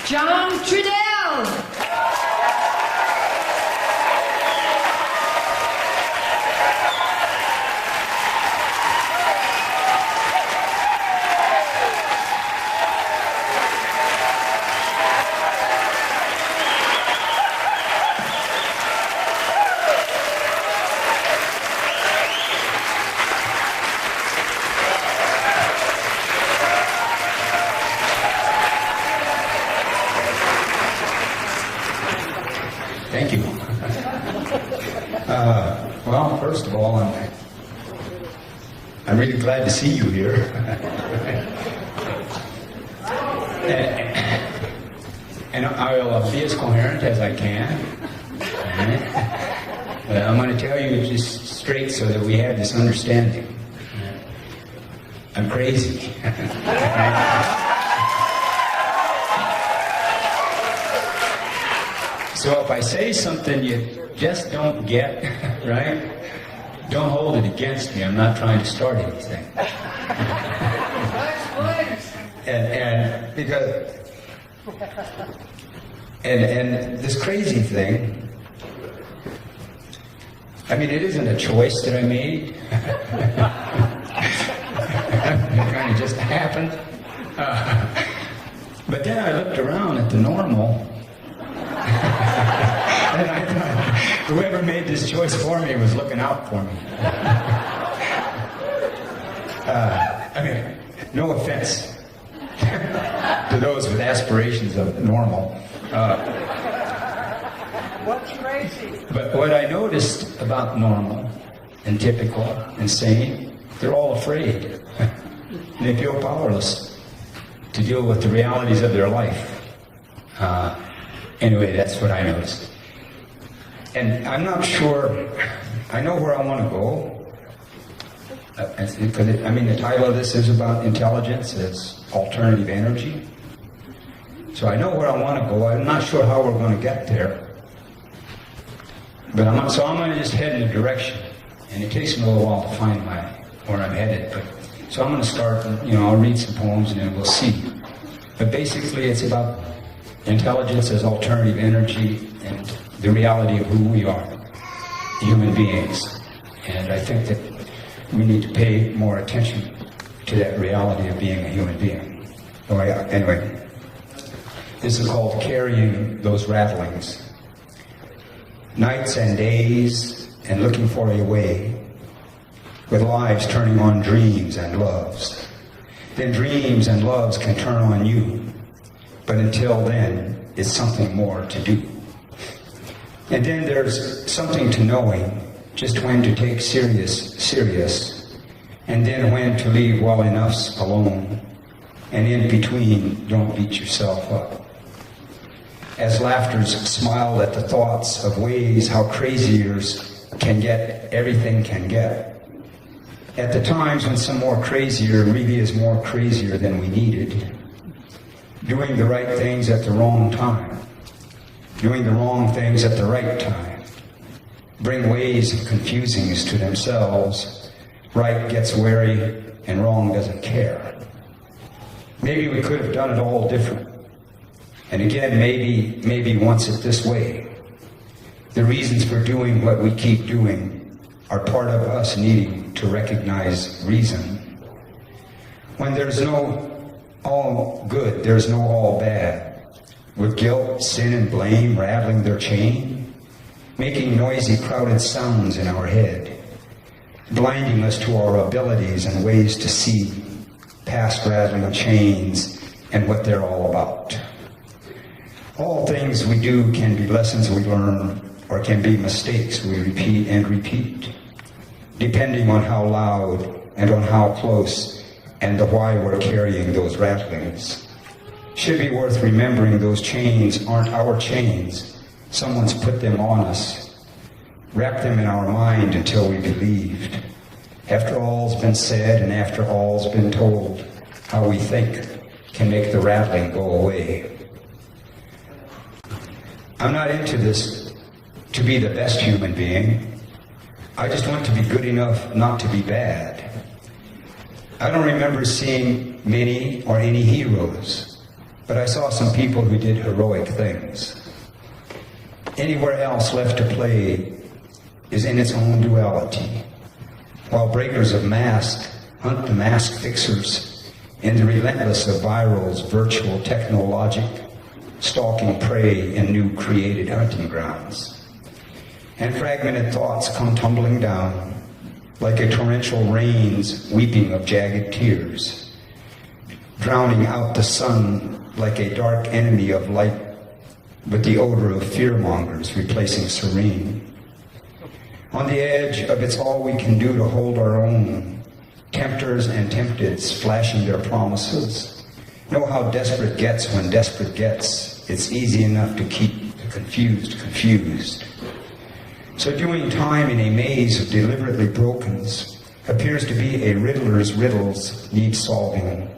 Joan Trudell. Thank you. Well, first of all, I'm really glad to see you here. and I'll be as coherent as I can. I'm going to tell you just straight so that we have this understanding. I'm crazy. So if I say something you just don't get, right? Don't hold it against me. I'm not trying to start anything. and because and this crazy thing, I mean, it isn't a choice that I made. It kind of just happened. But then I looked around at the normal. And I thought, whoever made this choice for me was looking out for me. I mean, no offense to those with aspirations of normal. What's crazy? But what I noticed about normal and typical and sane, they're all afraid. They feel powerless to deal with the realities of their life. Anyway, that's what I noticed. And I'm not sure, I know where I want to go. Because the title of this is about intelligence, it's alternative energy. So I know where I want to go. I'm not sure how we're going to get there. But I'm going to just head in a direction. And it takes me a little while to find where I'm headed. So I'm going to start, I'll read some poems and then we'll see. But basically it's about intelligence as alternative energy and the reality of who we are, human beings. And I think that we need to pay more attention to that reality of being a human being. Anyway, this is called Carrying Those Rattlings. Nights and days and looking for a way, with lives turning on dreams and loves. Then dreams and loves can turn on you. But until then, it's something more to do. And then there's something to knowing just when to take serious, and then when to leave well enough alone, and in between, don't beat yourself up. As laughters smile at the thoughts of ways how craziers can get everything can get. At the times when some more crazier really is more crazier than we needed. Doing the right things at the wrong time. Doing the wrong things at the right time. Bring ways of confusing us to themselves. Right gets wary and wrong doesn't care. Maybe we could have done it all different. And again, maybe once it this way. The reasons for doing what we keep doing are part of us needing to recognize reason. When there's no all good, there's no all bad. With guilt, sin, and blame rattling their chain, making noisy, crowded sounds in our head, blinding us to our abilities and ways to see past rattling chains and what they're all about. All things we do can be lessons we learn or can be mistakes we repeat and repeat, depending on how loud and on how close and the why we're carrying those rattlings. Should be worth remembering those chains aren't our chains. Someone's put them on us, wrapped them in our mind until we believed. After all's been said and after all's been told, how we think can make the rattling go away. I'm not into this to be the best human being. I just want to be good enough not to be bad. I don't remember seeing many or any heroes. but I saw some people who did heroic things. Anywhere else left to play is in its own duality, while breakers of mask hunt the mask fixers in the relentless of virals, virtual technologic, stalking prey in new created hunting grounds. And fragmented thoughts come tumbling down like a torrential rain's weeping of jagged tears, drowning out the sun like a dark enemy of light, with the odor of fearmongers replacing serene. On the edge of it's all we can do to hold our own, tempters and tempteds flashing their promises. Know how desperate gets when desperate gets. It's easy enough to keep the confused confused. So doing time in a maze of deliberately brokens appears to be a riddler's riddles need solving.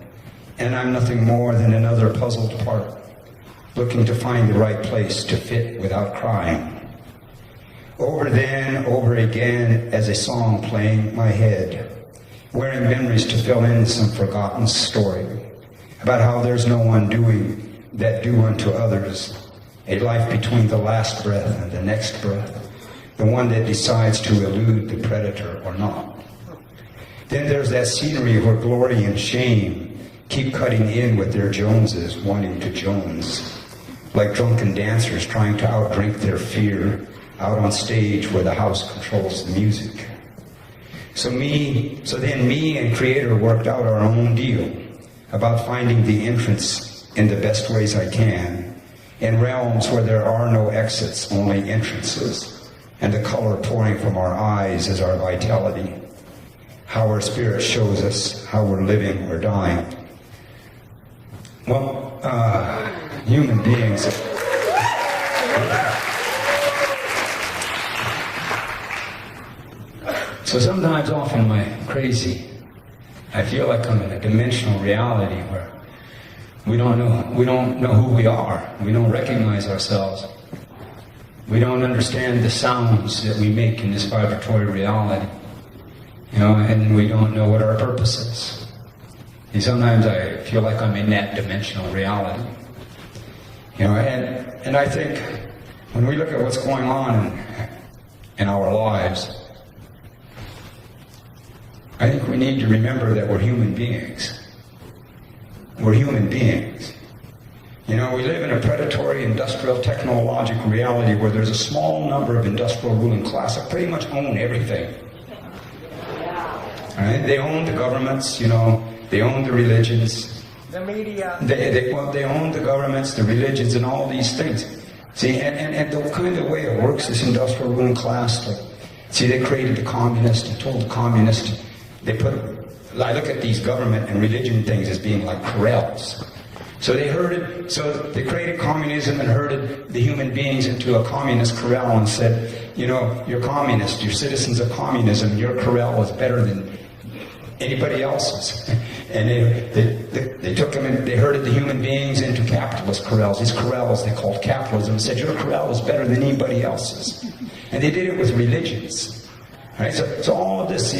And I'm nothing more than another puzzled part, looking to find the right place to fit without crying. Over then, over again, as a song playing my head, wearing memories to fill in some forgotten story about how there's no one doing that do unto others, a life between the last breath and the next breath, the one that decides to elude the predator or not. Then there's that scenery where glory and shame keep cutting in with their Joneses wanting to Jones, like drunken dancers trying to outdrink their fear out on stage where the house controls the music. So then me and Creator worked out our own deal about finding the entrance in the best ways I can, in realms where there are no exits, only entrances, and the color pouring from our eyes is our vitality, how our spirit shows us how we're living or dying. Well, human beings. So sometimes off in my crazy, I feel like I'm in a dimensional reality where we don't know who we are. We don't recognize ourselves. We don't understand the sounds that we make in this vibratory reality. And we don't know what our purpose is. And sometimes I feel like I'm in that dimensional reality. And I think when we look at what's going on in our lives, I think we need to remember that we're human beings. We're human beings. We live in a predatory, industrial, technological reality where there's a small number of industrial ruling class that pretty much own everything. Right? They own the governments, they own the religions. The media. They own the governments, the religions, and all these things. See, and the kind of way it works, this industrial ruling class, they created the communist and told the communist, I look at these government and religion things as being like corrals. So they created communism and herded the human beings into a communist corral and said, you're communist, you're citizens of communism, your corral is better than anybody else's. And they took them and they herded the human beings into capitalist corrals. These corrals they called capitalism and said, your corral is better than anybody else's. And they did it with religions. Right? So all of this,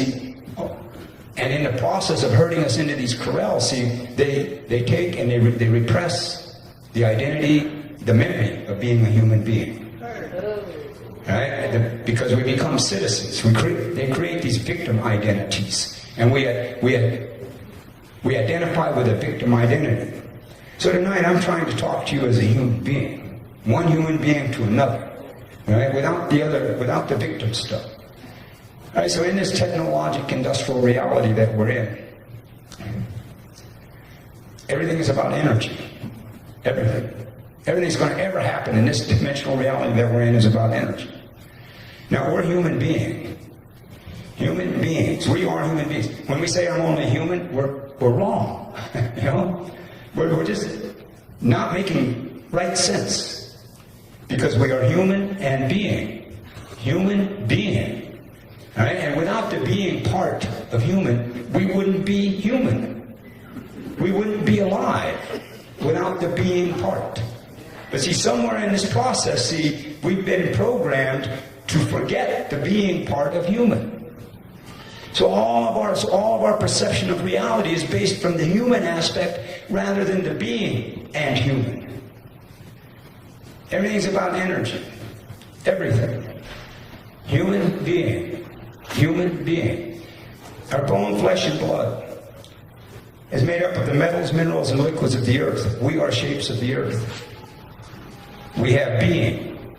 and in the process of herding us into these corrals, they take and they repress the identity, the memory of being a human being. Right? Because we become citizens. They create these victim identities. And we identify with a victim identity. So tonight I'm trying to talk to you as a human being. One human being to another. Right? Without the victim stuff. All right, so in this technologic industrial reality that we're in, everything is about energy. Everything. Everything's going to ever happen in this dimensional reality that we're in is about energy. Now, we're human beings. Human beings. We are human beings. When we say I'm only human, we're wrong. We're just not making right sense. Because we are human and being. Human being. All right? And without the being part of human, we wouldn't be human. We wouldn't be alive without the being part. But see, somewhere in this process, we've been programmed to forget the being part of human. So all of our perception of reality is based from the human aspect rather than the being and human. Everything's about energy. Everything. Human being. Human being. Our bone, flesh, and blood is made up of the metals, minerals, and liquids of the earth. We are shapes of the earth. We have being.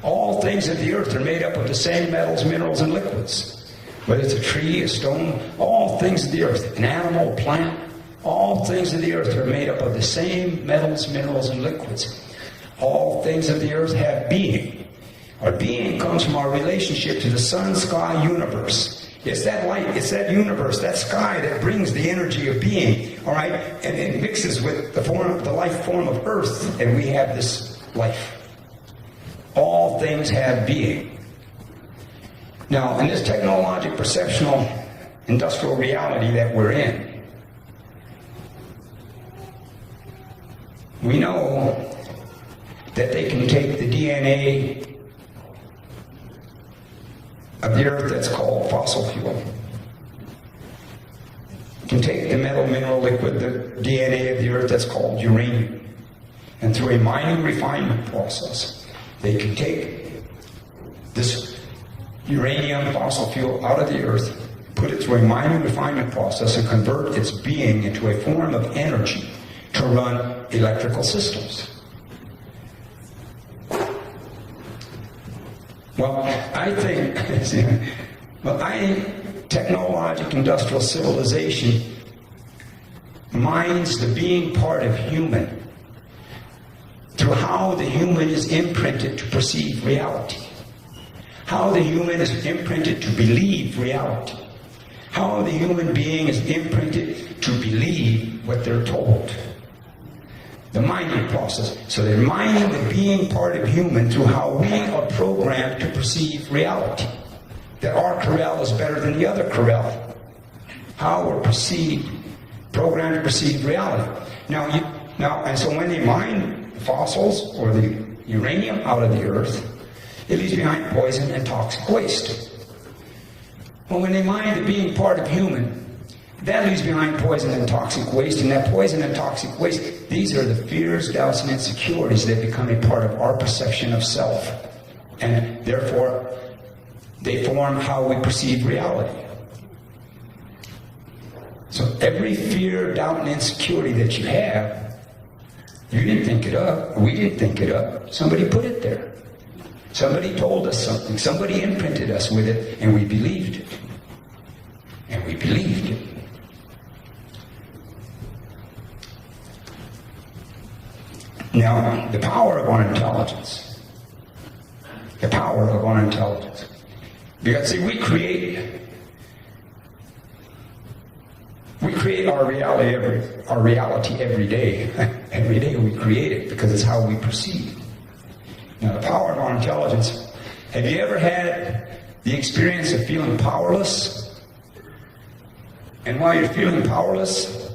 All things of the earth are made up of the same metals, minerals, and liquids. Whether it's a tree, a stone, all things of the earth, an animal, a plant, all things of the earth are made up of the same metals, minerals, and liquids. All things of the earth have being. Our being comes from our relationship to the sun, sky, universe. It's that light, it's that universe, that sky that brings the energy of being, all right? And it mixes with the life form of earth, and we have this life. All things have being. Now, in this technologic, perceptional, industrial reality that we're in, we know that they can take the DNA of the earth that's called fossil fuel, can take the metal, mineral, liquid, the DNA of the earth that's called uranium, and through a mining refinement process, they can take this uranium fossil fuel out of the earth, put it through a mining refinement process, and convert its being into a form of energy to run electrical systems. Well, I think technologic industrial civilization mines the being part of human through how the human is imprinted to perceive reality. How the human is imprinted to believe reality. How the human being is imprinted to believe what they're told. The mining process. So they're mining the being part of human through how we are programmed to perceive reality. That our corral is better than the other corral. How we're programmed to perceive reality. And so when they mine fossils or the uranium out of the earth, it leaves behind poison and toxic waste. Well, when they mine the being part of human, that leaves behind poison and toxic waste, and that poison and toxic waste, these are the fears, doubts, and insecurities that become a part of our perception of self. And therefore, they form how we perceive reality. So every fear, doubt, and insecurity that you have, you didn't think it up, we didn't think it up, somebody put it there. Somebody told us something. Somebody imprinted us with it, and we believed it. And we believed it. Now, the power of our intelligence. The power of our intelligence. Because, see, we create our reality every day. Every day we create it because it's how we perceive. Now, the power of our intelligence. Have you ever had the experience of feeling powerless? And while you're feeling powerless,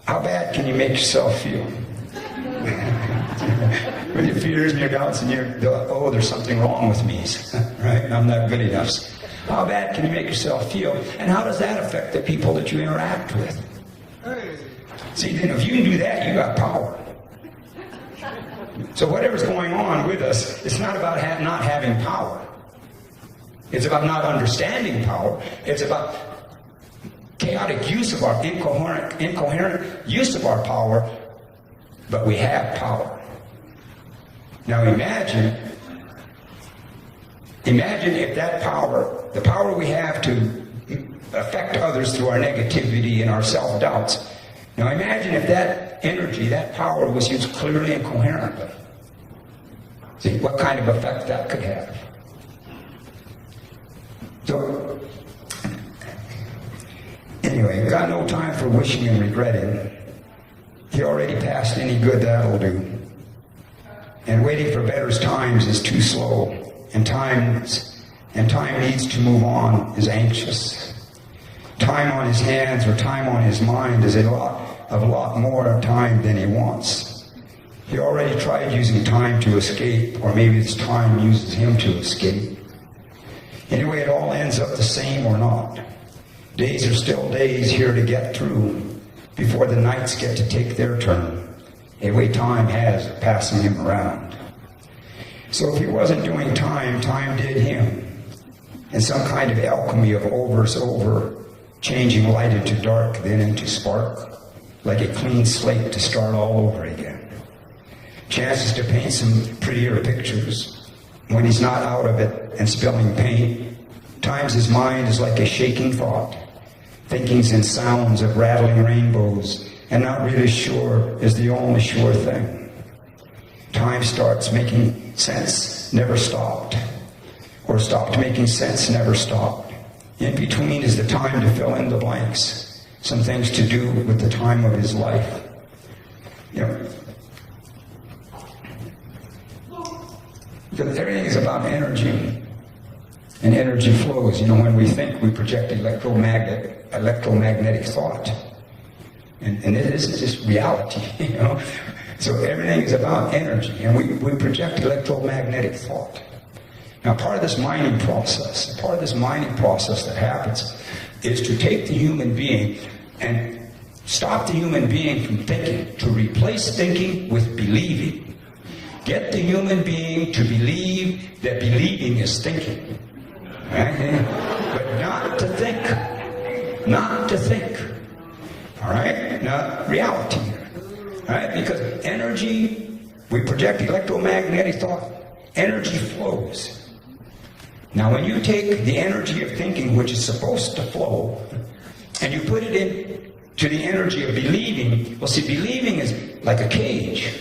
how bad can you make yourself feel? With your fears and your doubts and there's something wrong with me, right? I'm not good enough. How bad can you make yourself feel? And how does that affect the people that you interact with? See, then if you can do that, you got power. So whatever's going on with us, it's not about not having power. It's about not understanding power. It's about chaotic use of our incoherent use of our power, but we have power. Now imagine if that power, the power we have to affect others through our negativity and our self-doubts, now imagine if that energy, that power was used clearly and coherently. See what kind of effect that could have. So, anyway, got no time for wishing and regretting. He already passed any good that'll do. And waiting for better times is too slow. And time needs to move on is anxious. Time on his hands or time on his mind is a lot more time than he wants. He already tried using time to escape, or maybe it's time uses him to escape. Anyway, it all ends up the same or not. Days are still days here to get through before the nights get to take their turn. Anyway, time has of passing him around. So if he wasn't doing time, time did him. And some kind of alchemy of overs over, changing light into dark, then into spark, like a clean slate to start all over again. Chances to paint some prettier pictures when he's not out of it and spilling paint. Times his mind is like a shaking thought, thinkings and sounds of rattling rainbows, and not really sure is the only sure thing. Time starts making sense, never stopped. Or stopped making sense, never stopped. In between is the time to fill in the blanks. Some things to do with the time of his life. You know, because everything is about energy. And energy flows. You know, when we think, we project electromagnetic thought. And it isn't just reality, you know. So everything is about energy. And we project electromagnetic thought. Now, part of this mining process that happens is to take the human being and stop the human being from thinking, to replace thinking with believing. Get the human being to believe that believing is thinking. Right? But not to think. Not to think. All right? Not reality. All right? Because energy, we project electromagnetic thought. Energy flows. Now, when you take the energy of thinking, which is supposed to flow, and you put it into the energy of believing, well, see, believing is like a cage.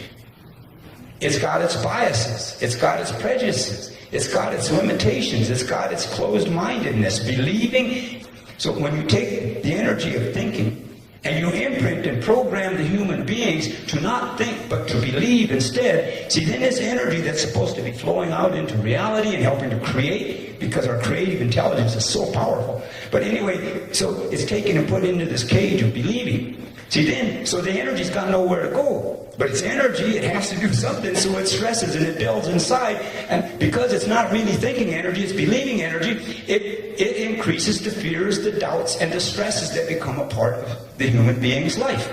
It's got its biases. It's got its prejudices. It's got its limitations. It's got its closed-mindedness. Believing, so when you take the energy of thinking, and you imprint and program the human beings to not think, but to believe instead. See, then this energy that's supposed to be flowing out into reality and helping to create, because our creative intelligence is so powerful. But anyway, so it's taken and put into this cage of believing. See, then, so the energy's got nowhere to go. But it's energy, it has to do something, so it stresses and it builds inside. And because it's not really thinking energy, it's believing energy, it increases the fears, the doubts, and the stresses that become a part of the human being's life.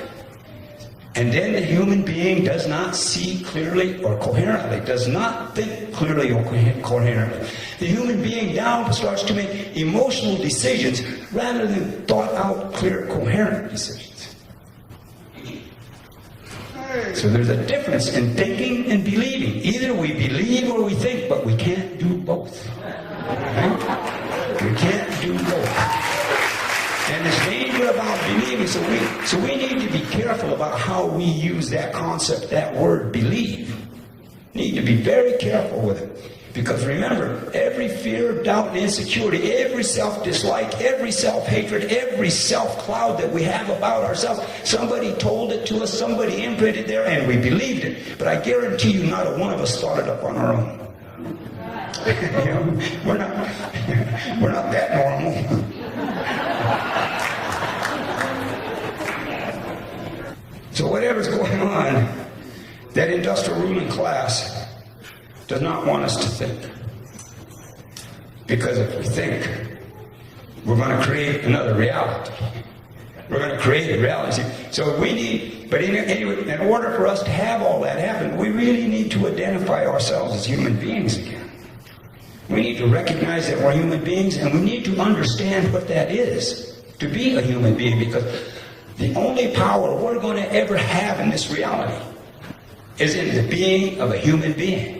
And then the human being does not see clearly or coherently, does not think clearly or coherently. The human being now starts to make emotional decisions rather than thought out, clear, coherent decisions. So there's a difference in thinking and believing. Either we believe or we think, but we can't do both. Right? We can't do both. And there's danger about believing, so we need to be careful about how we use that concept, that word believe. Need to be very careful with it. Because remember, every fear, doubt, and insecurity, every self-dislike, every self-hatred, every self-cloud that we have about ourselves, somebody told it to us, somebody imprinted there, and we believed it. But I guarantee you, not a one of us thought it up on our own. You know, we're not that normal. So whatever's going on, that industrial ruling class does not want us to think. Because if we think, we're going to create another reality. We're going to create a reality. So we need, but anyway, in order for us to have all that happen, we really need to identify ourselves as human beings again. We need to recognize that we're human beings, and we need to understand what that is, to be a human being, because the only power we're going to ever have in this reality is in the being of a human being.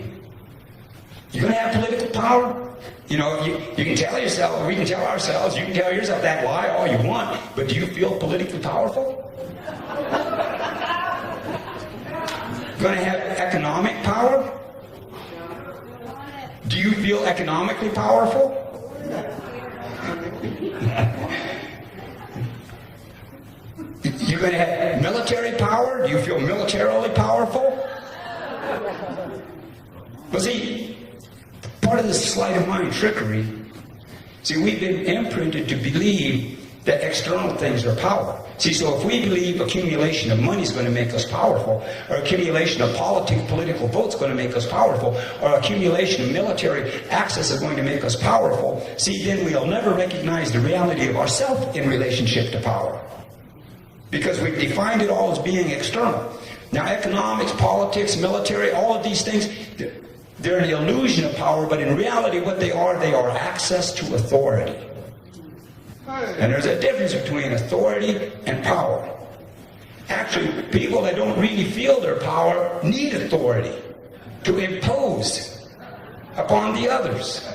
You're going to have political power. You know, you can tell yourself, or we can tell ourselves, you can tell yourself that lie all you want, but do you feel politically powerful? You're going to have economic power? Do you feel economically powerful? You're going to have military power? Do you feel militarily powerful? Well, see, part of this sleight of mind trickery, see, we've been imprinted to believe that external things are power. See, so if we believe accumulation of money is going to make us powerful, or accumulation of political votes is going to make us powerful, or accumulation of military access is going to make us powerful, see, then we'll never recognize the reality of ourselves in relationship to power. Because we've defined it all as being external. Now, economics, politics, military, all of these things, they're an illusion of power, but in reality what they are access to authority. And there's a difference between authority and power. Actually, people that don't really feel their power need authority to impose upon the others.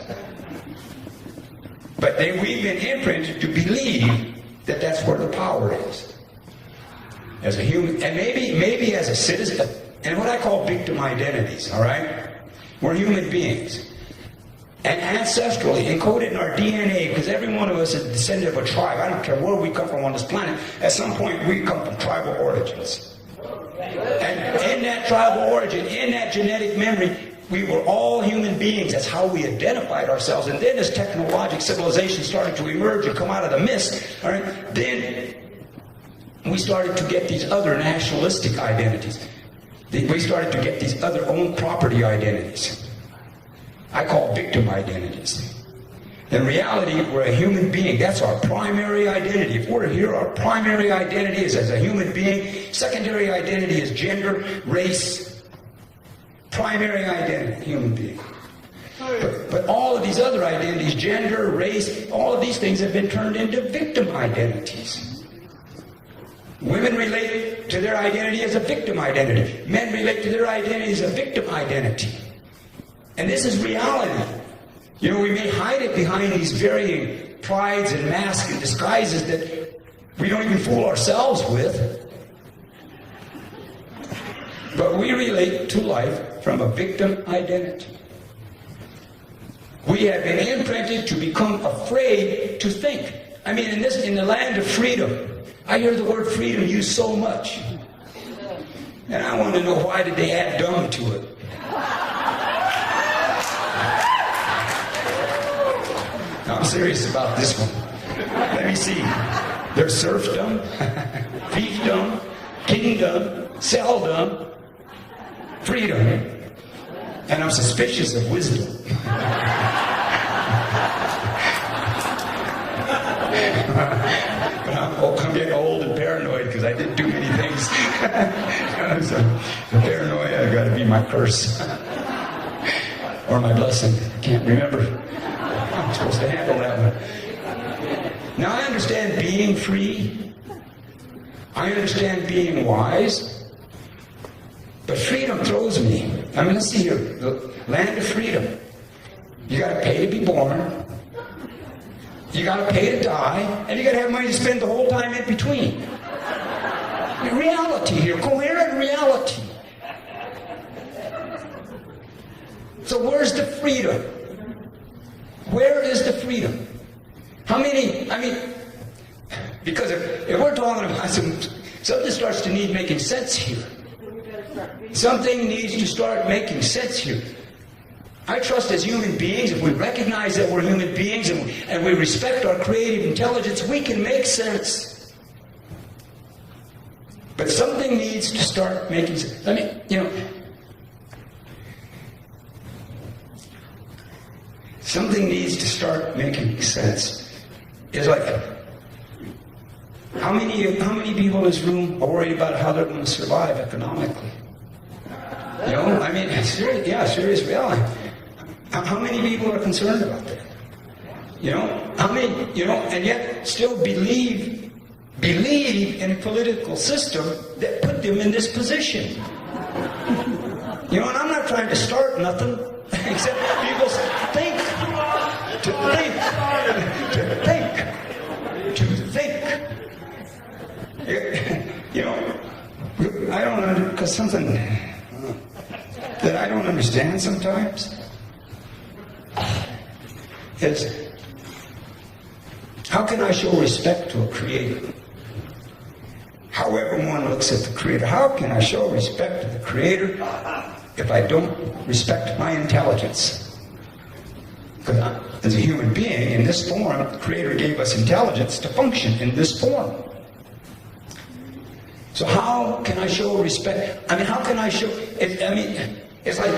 But we've been imprinted to believe that that's where the power is. As a human, and maybe as a citizen, and what I call victim identities, all right? We're human beings. And ancestrally, encoded in our DNA, because every one of us is descended of a tribe. I don't care where we come from on this planet. At some point, we come from tribal origins. And in that tribal origin, in that genetic memory, we were all human beings. That's how we identified ourselves. And then as technological civilization started to emerge and come out of the mist, all right, then we started to get these other nationalistic identities. We started to get these other own property identities. I call victim identities. In reality, we're a human being. That's our primary identity. If we're here, our primary identity is as a human being. Secondary identity is gender, race. Primary identity, human being. But all of these other identities, gender, race, all of these things have been turned into victim identities. Women relate to their identity as a victim identity. Men relate to their identity as a victim identity. And this is reality. You know, we may hide it behind these varying prides and masks and disguises that we don't even fool ourselves with. But we relate to life from a victim identity. We have been imprinted to become afraid to think. I mean, in the land of freedom, I hear the word freedom used so much. And I want to know, why did they add dumb to it? I'm serious about this one. Let me see. There's serfdom, fiefdom, kingdom, selldom, freedom, and I'm suspicious of wisdom. I'm getting old and paranoid because I did too many things. So, the paranoia got to be my curse or my blessing. Can't remember. I'm supposed to handle that one. Now I understand being free. I understand being wise. But freedom throws me. I mean, let's see here. The land of freedom. You got to pay to be born. You got to pay to die. And you got to have money to spend the whole time in between. Reality here. Coherent reality. So where's the freedom? Where is the freedom? How many, I mean, because if we're talking about something starts to need making sense here. Something needs to start making sense here. I trust as human beings, if we recognize that we're human beings and we respect our creative intelligence, we can make sense. But something needs to start making sense. I mean, you know, something needs to start making sense. It's like, how many people in this room are worried about how they're going to survive economically? You know, I mean, serious reality. How many people are concerned about that? You know, how many, you know, and yet still believe in a political system that put them in this position. You know, and I'm not trying to start nothing, except people think. You know, I don't know, because something that I don't understand sometimes is, how can I show respect to a creator? However one looks at the creator, how can I show respect to the creator if I don't respect my intelligence? Because as a human being in this form, the creator gave us intelligence to function in this form. So how can I show respect? I mean, how can I show? It's like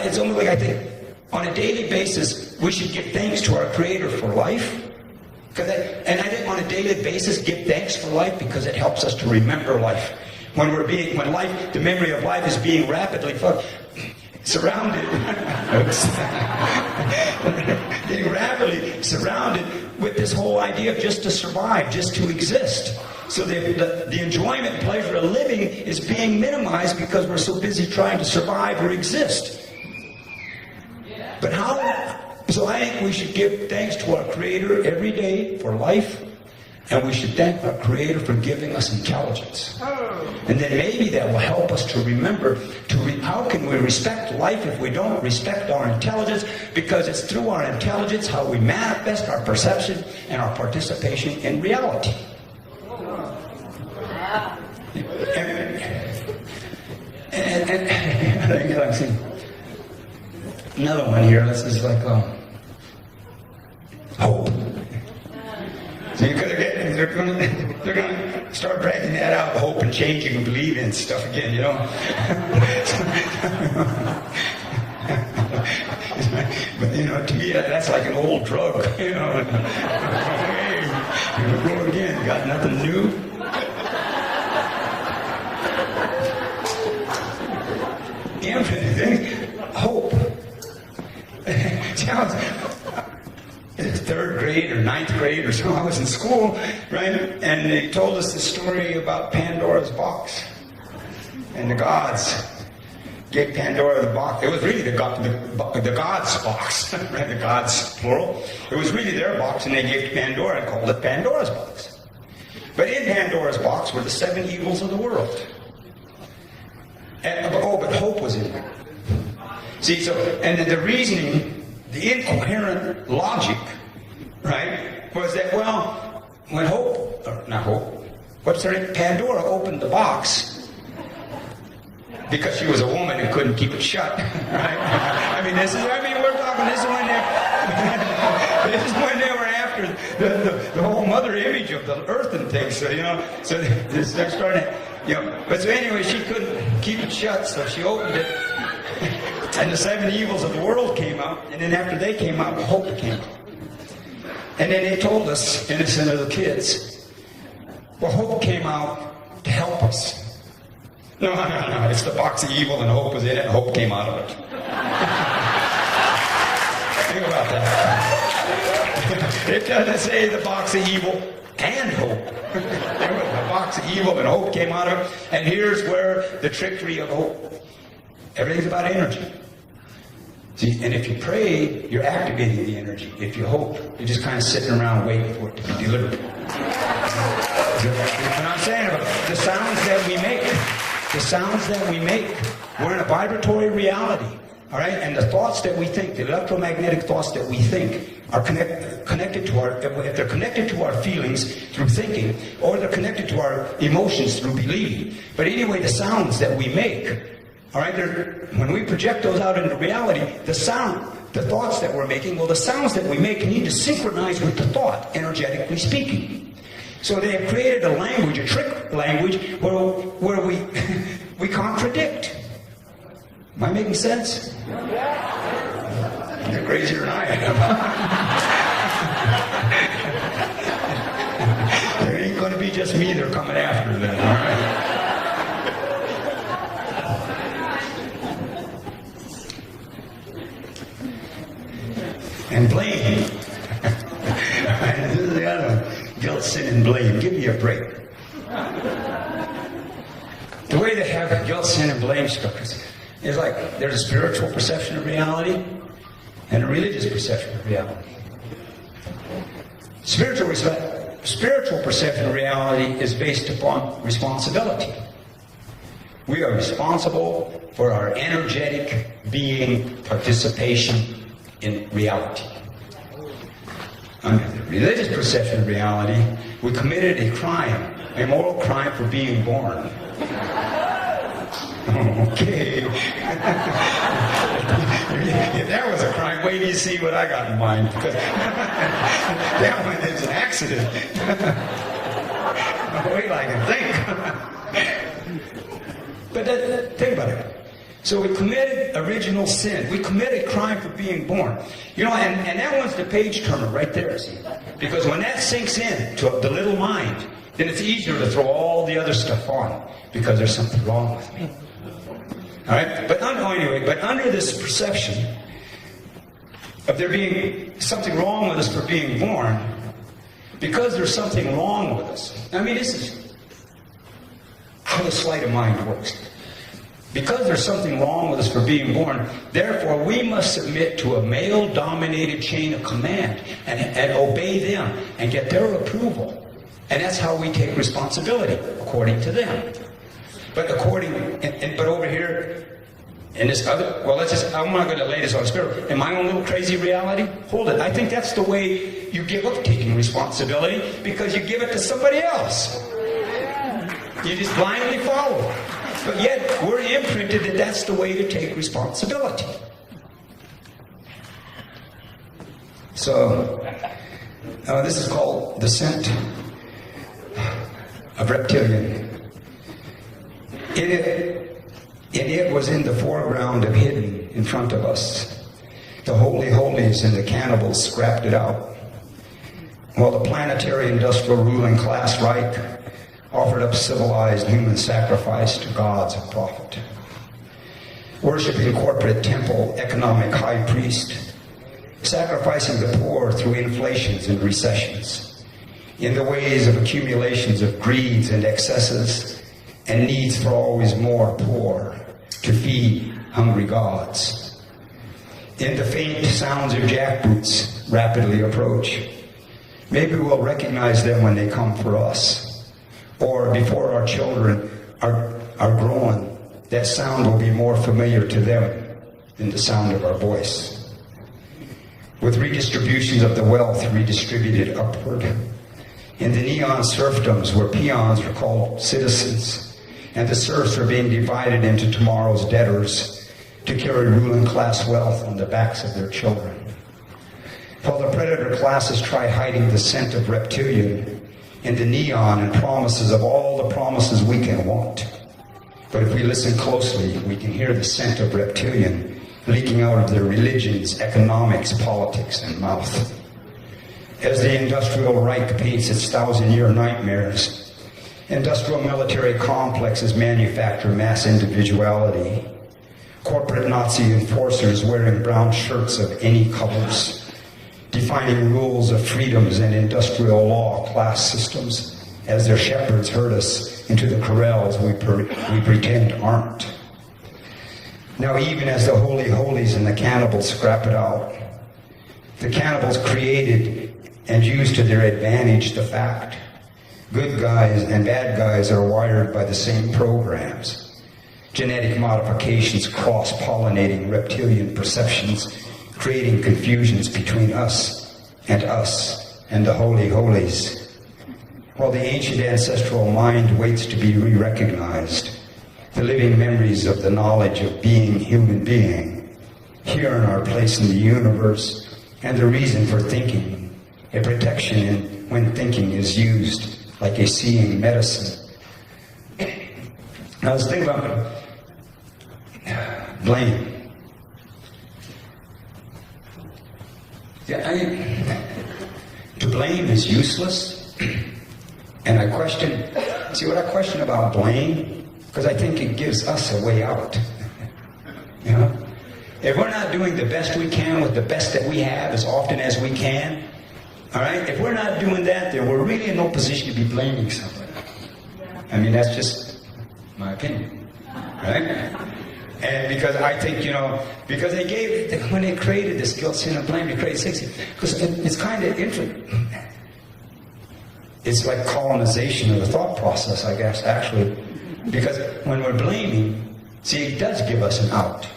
it's almost like I think on a daily basis we should give thanks to our Creator for life. And I think on a daily basis give thanks for life because it helps us to remember life. When the memory of life is being rapidly surrounded, getting rapidly surrounded with this whole idea of just to survive, just to exist. So the enjoyment and pleasure of living is being minimized because we're so busy trying to survive or exist. But so I think we should give thanks to our Creator every day for life, and we should thank our Creator for giving us intelligence. And then maybe that will help us to remember how can we respect life if we don't respect our intelligence? Because it's through our intelligence how we manifest our perception and our participation in reality. And I see another one here. This is like hope. So they're going to start dragging that out, hope and changing and believing and stuff again, you know. But you know, to me, that's like an old drug, you know. Hey, go again. Got nothing new. Hope. See, I was in 3rd grade or 9th grade or so. I was in school, right? And they told us the story about Pandora's box. And the gods gave Pandora the box. It was really the gods' box, right? The gods, plural. It was really their box, and they gave to Pandora and called it Pandora's box. But in Pandora's box were the 7 evils of the world. But hope was in there. See, and the reasoning, the incoherent logic, right, was that, well, when Pandora opened the box, because she was a woman and couldn't keep it shut, right? We're talking, this is when they were after the whole mother image of the earth and things, so, you know, so they're starting to, you know, but so anyway, she couldn't keep it shut, so she opened it, and the 7 evils of the world came out, and then after they came out, hope came out. And then they told us, innocent little kids, well, hope came out to help us. No, it's the box of evil, and hope was in it, and hope came out of it. Think about that. It doesn't say the box of evil and hope. There was a box of evil and hope came out of it. And here's where the trickery of hope. Everything's about energy. See, and if you pray, you're activating the energy. If you hope, you're just kind of sitting around waiting for it to be delivered. And I'm saying about the sounds that we make, we're in a vibratory reality. All right, and the thoughts that we think, the electromagnetic thoughts that we think, are connected to if they're connected to our feelings through thinking, or they're connected to our emotions through believing. But anyway, the sounds that we make, all right, when we project those out into reality, the thoughts that we're making, well, the sounds that we make need to synchronize with the thought, energetically speaking. So they have created a language, a trick language, where we contradict. Am I making sense? You're crazier than I am. There ain't going to be just me they're coming after then, all right? And blame. This is the other one. Guilt, sin, and blame. Give me a break. The way they have guilt, sin, and blame structures is like there's a spiritual perception of reality and a religious perception of reality. Spiritual perception of reality is based upon responsibility. We are responsible for our energetic being participation in reality. Under the religious perception of reality, we committed a crime, a moral crime for being born. Okay. If that was a crime, wait till you see what I got in mind. Because that one is an accident. Wait till I can think. think about it. So we committed original sin. We committed crime for being born. You know, and that one's the page turner right there, see? Because when that sinks in to the little mind, then it's easier to throw all the other stuff on because there's something wrong with me. All right? But under this perception of there being something wrong with us for being born, because there's something wrong with us. I mean, this is how the sleight of mind works. Because there's something wrong with us for being born, therefore we must submit to a male-dominated chain of command and obey them and get their approval. And that's how we take responsibility, according to them. But but over here, in this other, well, I'm not going to lay this on spirit. In my own little crazy reality, hold it. I think that's the way you give up taking responsibility, because you give it to somebody else. You just blindly follow. But yet, we're imprinted that that's the way to take responsibility. So, this is called descent of reptilian. It was in the foreground of hidden in front of us. The holy holies and the cannibals scrapped it out, while the planetary industrial ruling class Reich offered up civilized human sacrifice to gods of profit. Worshipping corporate temple, economic high priest, sacrificing the poor through inflations and recessions, in the ways of accumulations of greeds and excesses, and needs for always more poor to feed hungry gods. In the faint sounds of jackboots rapidly approach. Maybe we'll recognize them when they come for us. Or before our children are grown, that sound will be more familiar to them than the sound of our voice. With redistributions of the wealth redistributed upward, in the neon serfdoms where peons are called citizens, and the serfs are being divided into tomorrow's debtors to carry ruling class wealth on the backs of their children. While the predator classes try hiding the scent of reptilian in the neon and promises of all the promises we can want. But if we listen closely, we can hear the scent of reptilian leaking out of their religions, economics, politics, and mouth. As the industrial Reich paints its 1,000-year nightmares, industrial military complexes manufacture mass individuality. Corporate Nazi enforcers wearing brown shirts of any colors, defining rules of freedoms and industrial law class systems as their shepherds herd us into the corrals we pretend aren't. Now, even as the holy holies and the cannibals scrap it out, the cannibals created and used to their advantage the fact good guys and bad guys are wired by the same programs. Genetic modifications cross-pollinating reptilian perceptions, creating confusions between us and the holy holies. While the ancient ancestral mind waits to be re-recognized, the living memories of the knowledge of being human being, here in our place in the universe, and the reason for thinking, a protection in when thinking is used like a seeing medicine. Now let's think about blame. To blame is useless, and I question, see what I question about blame? Because I think it gives us a way out. You know? If we're not doing the best we can with the best that we have as often as we can, all right? If we're not doing that, then we're really in no position to be blaming somebody. I mean, that's just my opinion, right? And because I think, you know, because they gave, when they created this guilt, sin, and blame, they created 60. Because it's kind of interesting. It's like colonization of the thought process, I guess, actually. Because when we're blaming, see, it does give us an out.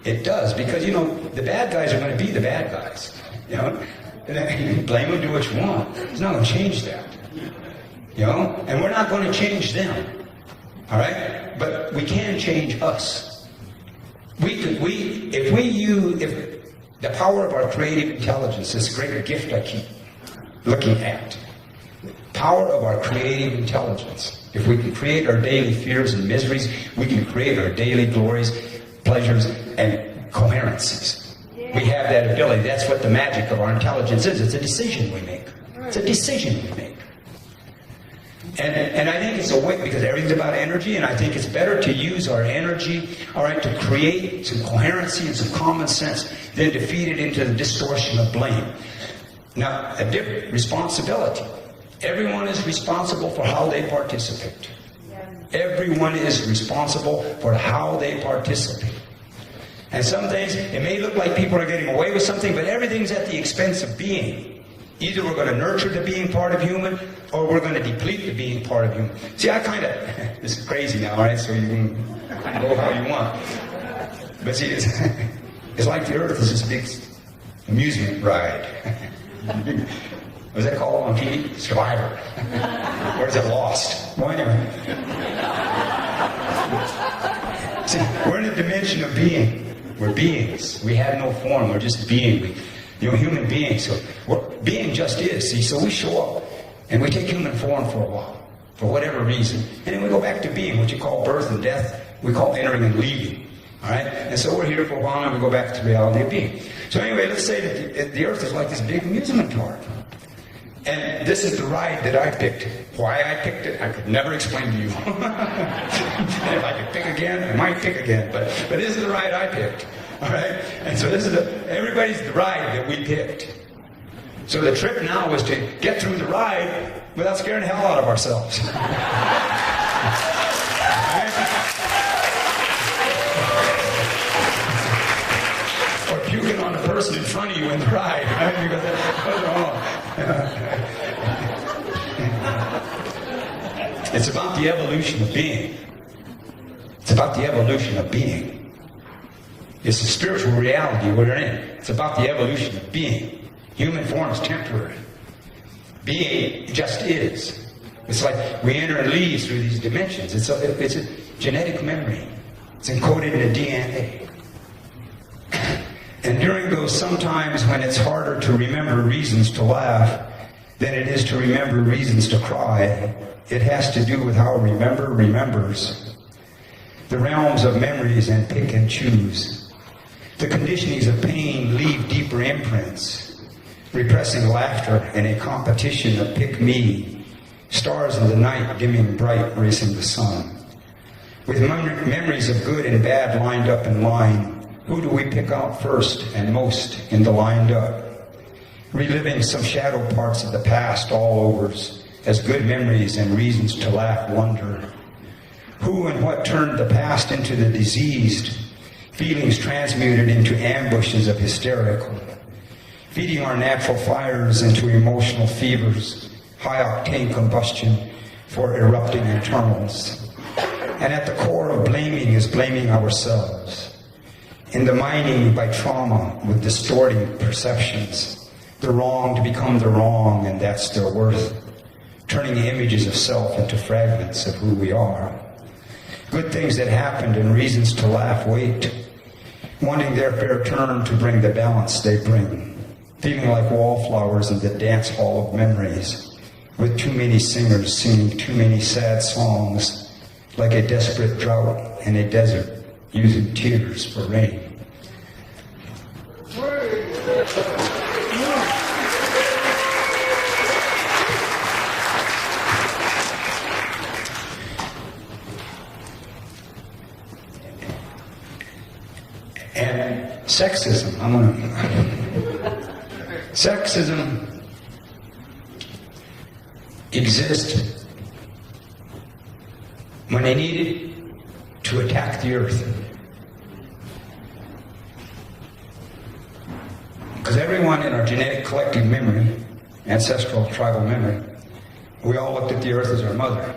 It does, because, you know, the bad guys are going to be the bad guys, you know? Blame them, do what you want. It's not going to change that, you know? And we're not going to change them, all right? But we can change us. If the power of our creative intelligence, this great gift I keep looking at, power of our creative intelligence. If we can create our daily fears and miseries, we can create our daily glories, pleasures, and coherencies. We have that ability. That's what the magic of our intelligence is. It's a decision we make. It's a decision we make. And I think it's a way, because everything's about energy, and I think it's better to use our energy, all right, to create some coherency and some common sense than to feed it into the distortion of blame. Now, a different responsibility. Everyone is responsible for how they participate. Everyone is responsible for how they participate. And some things, it may look like people are getting away with something, but everything's at the expense of being. Either we're going to nurture the being part of human, or we're going to deplete the being part of human. See, I kind of, this is crazy now, right? So you can go how you want. But see, it's like the earth is this big amusement ride. What's that called on TV? Survivor. Or is it Lost? Well, anyway. See, we're in a dimension of being. We're beings. We have no form. We're just being. Human beings. So being just is. See, so we show up and we take human form for a while, for whatever reason, and then we go back to being. What you call birth and death, we call entering and leaving. All right, and so we're here for a while, and we go back to the reality of being. So anyway, let's say that the earth is like this big amusement park, and this is the ride that I picked. Why I picked it, I could never explain to you. And if I could pick again, I might pick again, but this is the ride I picked. All right, and so this is everybody's the ride that we picked. So the trick now is to get through the ride without scaring the hell out of ourselves. Or puking on the person in front of you in the ride. Right? Because it's about the evolution of being. It's about the evolution of being. It's the spiritual reality we're in. It's about the evolution of being. Human form is temporary. Being just is. It's like we enter and leave through these dimensions. It's a genetic memory. It's encoded in the DNA. And during those sometimes when it's harder to remember reasons to laugh than it is to remember reasons to cry, it has to do with how remember remembers. The realms of memories and pick and choose. The conditionings of pain leave deeper imprints, repressing laughter in a competition of pick-me, stars in the night dimming bright, racing the sun. With memories of good and bad lined up in line, who do we pick out first and most in the lined up? Reliving some shadow parts of the past all overs, as good memories and reasons to laugh wonder. Who and what turned the past into the diseased, feelings transmuted into ambushes of hysterical, feeding our natural fires into emotional fevers, high-octane combustion for erupting internals. And at the core of blaming is blaming ourselves. In the mining by trauma with distorting perceptions, the wrong to become the wrong, and that's their worth, turning images of self into fragments of who we are. Good things that happened and reasons to laugh wait, wanting their fair turn to bring the balance they bring, feeling like wallflowers in the dance hall of memories, with too many singers singing too many sad songs, like a desperate drought in a desert, using tears for rain. And sexism, sexism exists when they needed to attack the earth. Because everyone in our genetic collective memory, ancestral tribal memory, we all looked at the earth as our mother.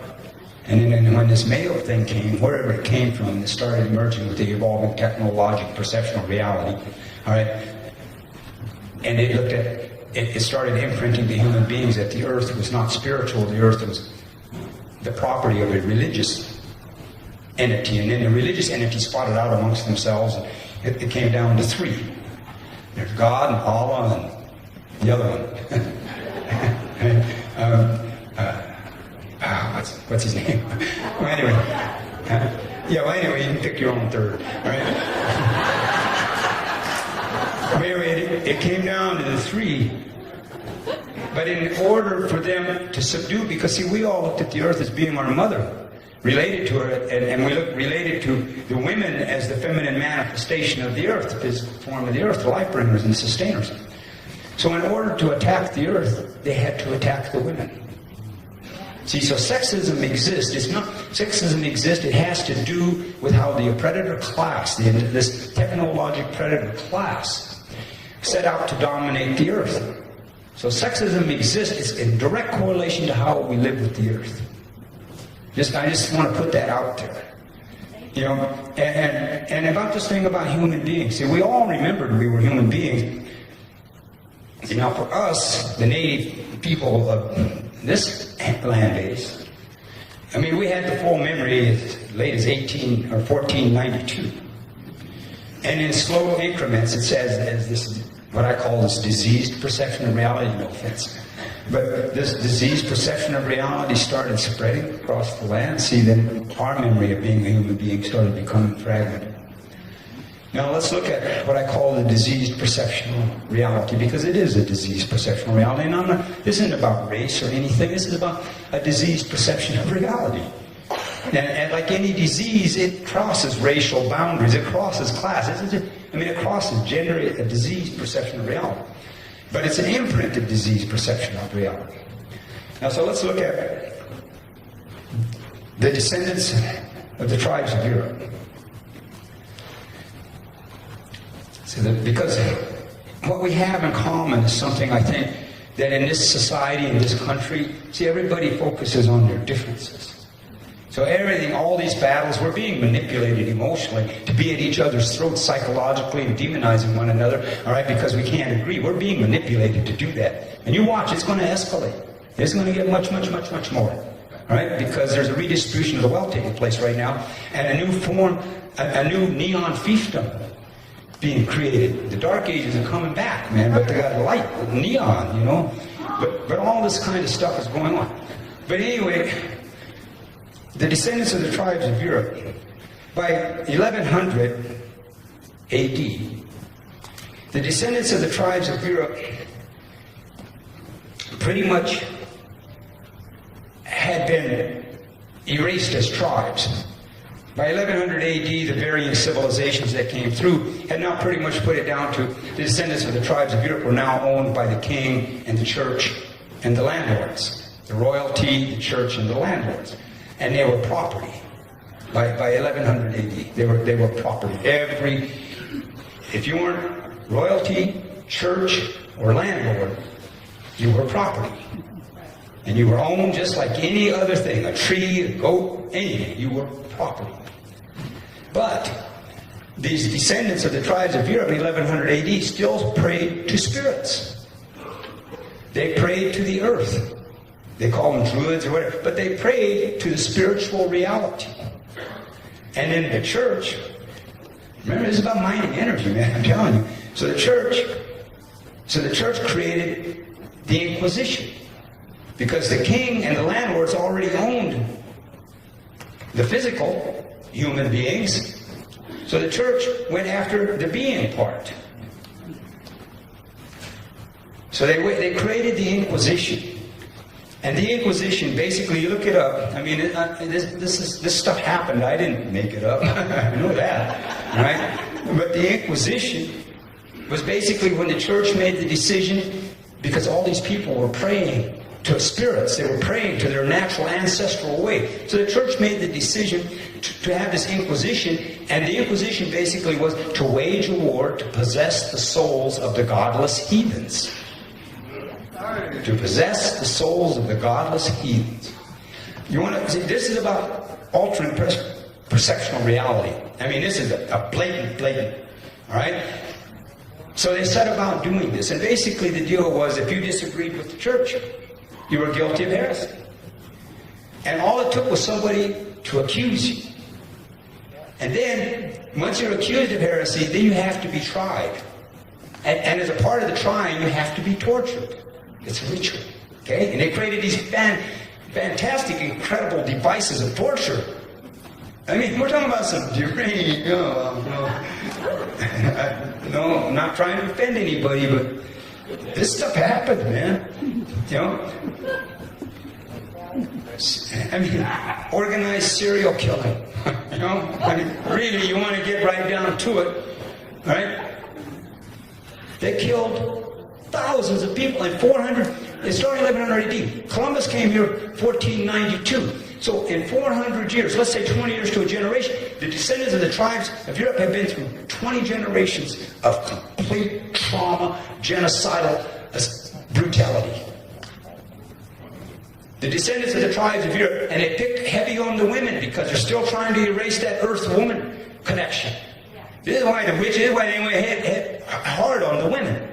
And then when this male thing came, wherever it came from, it started emerging with the evolving technologic perceptional reality. All right? And it looked at, it started imprinting to human beings that the earth was not spiritual, the earth was the property of a religious entity. And then the religious entity spotted out amongst themselves, and it came down to three. There's God and Allah and the other one. what's his name? Well, anyway. Yeah, well, anyway, you can pick your own third. All right? But anyway, it came down to the three. But in order for them to subdue, because see, we all looked at the earth as being our mother, related to her, and we look related to the women as the feminine manifestation of the earth, the physical form of the earth, the life bringers and sustainers. So in order to attack the earth, they had to attack the women. See, so sexism exists. It's not sexism exists. It has to do with how the predator class, this technologic predator class, set out to dominate the earth. So sexism exists. It's in direct correlation to how we live with the earth. I just want to put that out there. You know, and about this thing about human beings. See, we all remembered we were human beings. See, now for us, the native people of this land base, I mean, we had the full memory as late as 1492. And in slow increments, it says, as this, what I call this diseased perception of reality, no offense. But this diseased perception of reality started spreading across the land. See, then our memory of being a human being started becoming fragmented. Now let's look at what I call the diseased perception of reality, because it is a diseased perception of reality. And this isn't about race or anything. This is about a diseased perception of reality. And like any disease, it crosses racial boundaries. It crosses class. It crosses gender, a diseased perception of reality. But it's an imprinted diseased perception of reality. Now, so let's look at the descendants of the tribes of Europe. Because what we have in common is something, I think, that in this society, in this country, see, everybody focuses on their differences. So everything, all these battles, we're being manipulated emotionally to be at each other's throats psychologically and demonizing one another, all right, because we can't agree. We're being manipulated to do that. And you watch, it's going to escalate. It's going to get much, much, much, much more, all right, because there's a redistribution of the wealth taking place right now, and a new form, a new neon fiefdom being created. The Dark Ages are coming back, man, but they got light, neon, you know. But all this kind of stuff is going on. But anyway, the descendants of the tribes of Europe, by 1100 AD, the descendants of the tribes of Europe pretty much had been erased as tribes. By 1100 AD, the varying civilizations that came through had now pretty much put it down to the descendants of the tribes of Europe were now owned by the king and the church and the landlords. The royalty, the church, and the landlords. And they were property. By 1100 AD, they were property. If you weren't royalty, church, or landlord, you were property. And you were owned just like any other thing, a tree, a goat, anything. You were property. But these descendants of the tribes of Europe in 1100 AD still prayed to spirits. They prayed to the earth. They call them druids or whatever, but they prayed to the spiritual reality. And in the church, remember, this is about mining energy, man, I'm telling you. So the church created the Inquisition, because the king and the landlords already owned the physical human beings. So the church went after the being part. So they created the Inquisition. And the Inquisition, basically, you look it up. I mean, this stuff happened. I didn't make it up. I know that, right? But the Inquisition was basically when the church made the decision, because all these people were praying to spirits. They were praying to their natural ancestral way. So the church made the decision to have this Inquisition, and the Inquisition basically was to wage a war to possess the souls of the godless heathens. To possess the souls of the godless heathens. You want to see, this is about altering perceptual reality. I mean, this is a blatant, all right? So they set about doing this, and basically the deal was, if you disagreed with the church, you were guilty of heresy. And all it took was somebody to accuse you. And then, once you're accused of heresy, then you have to be tried. And as a part of the trying, you have to be tortured. It's a ritual, okay? And they created fantastic, incredible devices of torture. I mean, we're talking about some deranged, no, I'm not trying to offend anybody, but this stuff happened, man. You know? I mean, organized serial killing. You know? I mean, really, you want to get right down to it, right? They killed thousands of people, and 400, they started 1100 AD. Columbus came here 1492. So in 400 years, let's say 20 years to a generation, the descendants of the tribes of Europe have been through 20 generations of complete trauma, genocidal brutality. The descendants of the tribes of Europe, and they picked heavy on the women because they're still trying to erase that earth-woman connection. This is why the witches, this is why they went head hard on the women,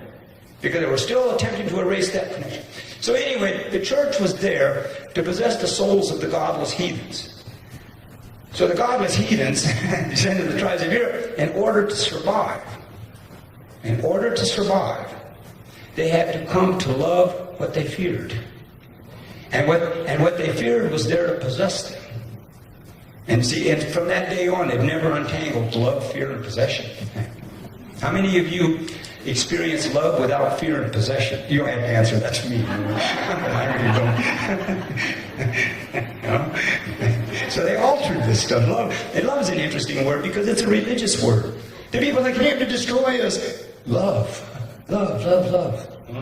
because they were still attempting to erase that connection. So anyway, the church was there to possess the souls of the godless heathens. So the godless heathens, descended of the tribes of Europe, in order to survive, they had to come to love what they feared. And what they feared was there to possess them. And see, and from that day on, they've never untangled love, fear, and possession. How many of you experience love without fear and possession? You don't have to answer, that's me. I really don't. You know? So they altered this stuff. Love, and love is an interesting word because it's a religious word. The people that came to destroy us, love. Well,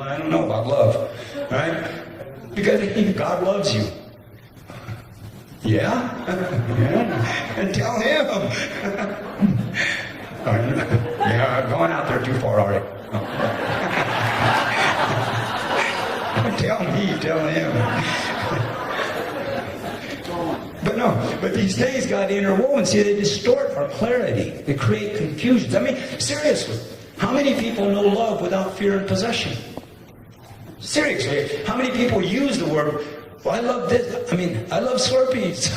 I don't know about love, right? Because God loves you. Yeah? Yeah. And tell him. Yeah, going out there too far already. Tell him. But these things got interwoven. See, they distort our clarity. They create confusions. I mean, seriously, how many people know love without fear and possession? Seriously, how many people use the word, well, I love this, I mean, I love Slurpees.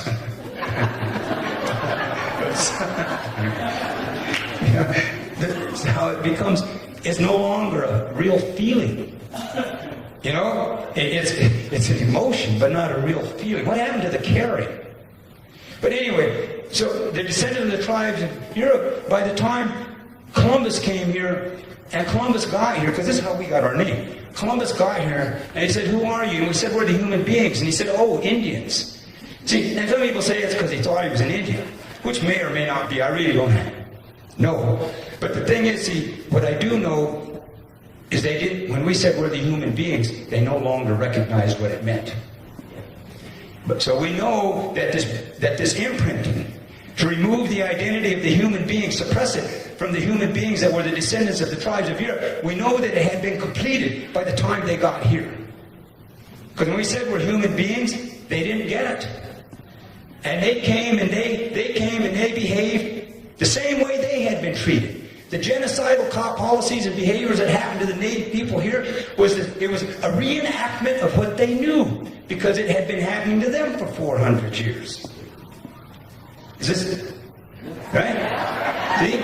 That's how it becomes, it's no longer a real feeling. You know, it's an emotion, but not a real feeling. What happened to the caring? But anyway, so the descendants of the tribes of Europe, by the time Columbus came here, and Columbus got here, because this is how we got our name. Columbus got here, and he said, who are you? And we said, we're the human beings. And he said, oh, Indians. See, and some people say it's because he thought he was an Indian, which may or may not be. I really don't know. But the thing is, see, what I do know is they didn't, when we said we're the human beings, they no longer recognized what it meant. But so we know that this imprinting, to remove the identity of the human being, suppress it from the human beings that were the descendants of the tribes of Europe, we know that it had been completed by the time they got here. Because when we said we're human beings, they didn't get it. And they came and they behaved the same way they had been treated. The genocidal policies and behaviors that happened to the native people here was that it was a reenactment of what they knew, because it had been happening to them for 400 years. Is this right? See?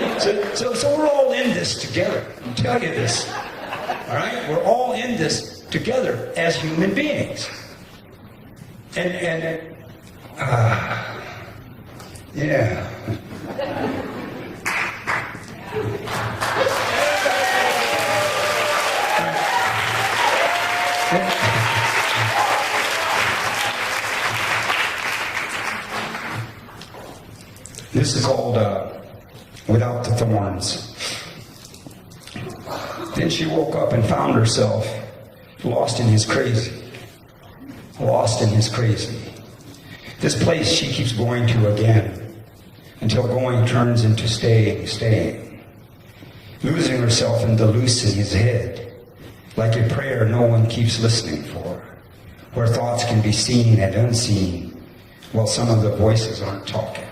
So we're all in this together. I'll tell you this. All right? We're all in this together as human beings. Yeah. This is called Without the Thorns. Then she woke up and found herself lost in his crazy. Lost in his crazy. This place she keeps going to again, until going turns into staying. Losing herself in the loose in his head, like a prayer no one keeps listening for, where thoughts can be seen and unseen, while some of the voices aren't talking.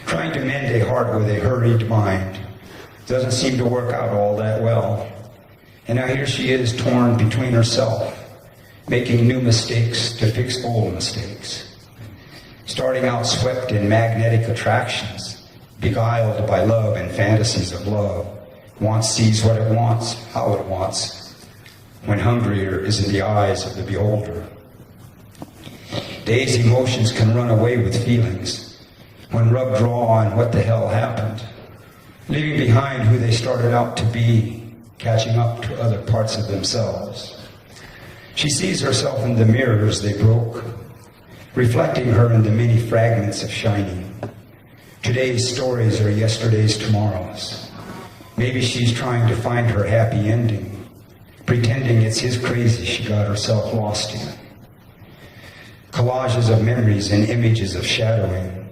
Trying to mend a heart with a hurried mind doesn't seem to work out all that well. And now here she is, torn between herself, making new mistakes to fix old mistakes. Starting out swept in magnetic attractions, beguiled by love and fantasies of love. Wants sees what it wants, how it wants, when hungrier is in the eyes of the beholder. Day's emotions can run away with feelings when rubbed raw on what the hell happened, leaving behind who they started out to be, catching up to other parts of themselves. She sees herself in the mirrors they broke, reflecting her in the many fragments of shining. Today's stories are yesterday's tomorrows. Maybe she's trying to find her happy ending, pretending it's his crazy she got herself lost in. Collages of memories and images of shadowing,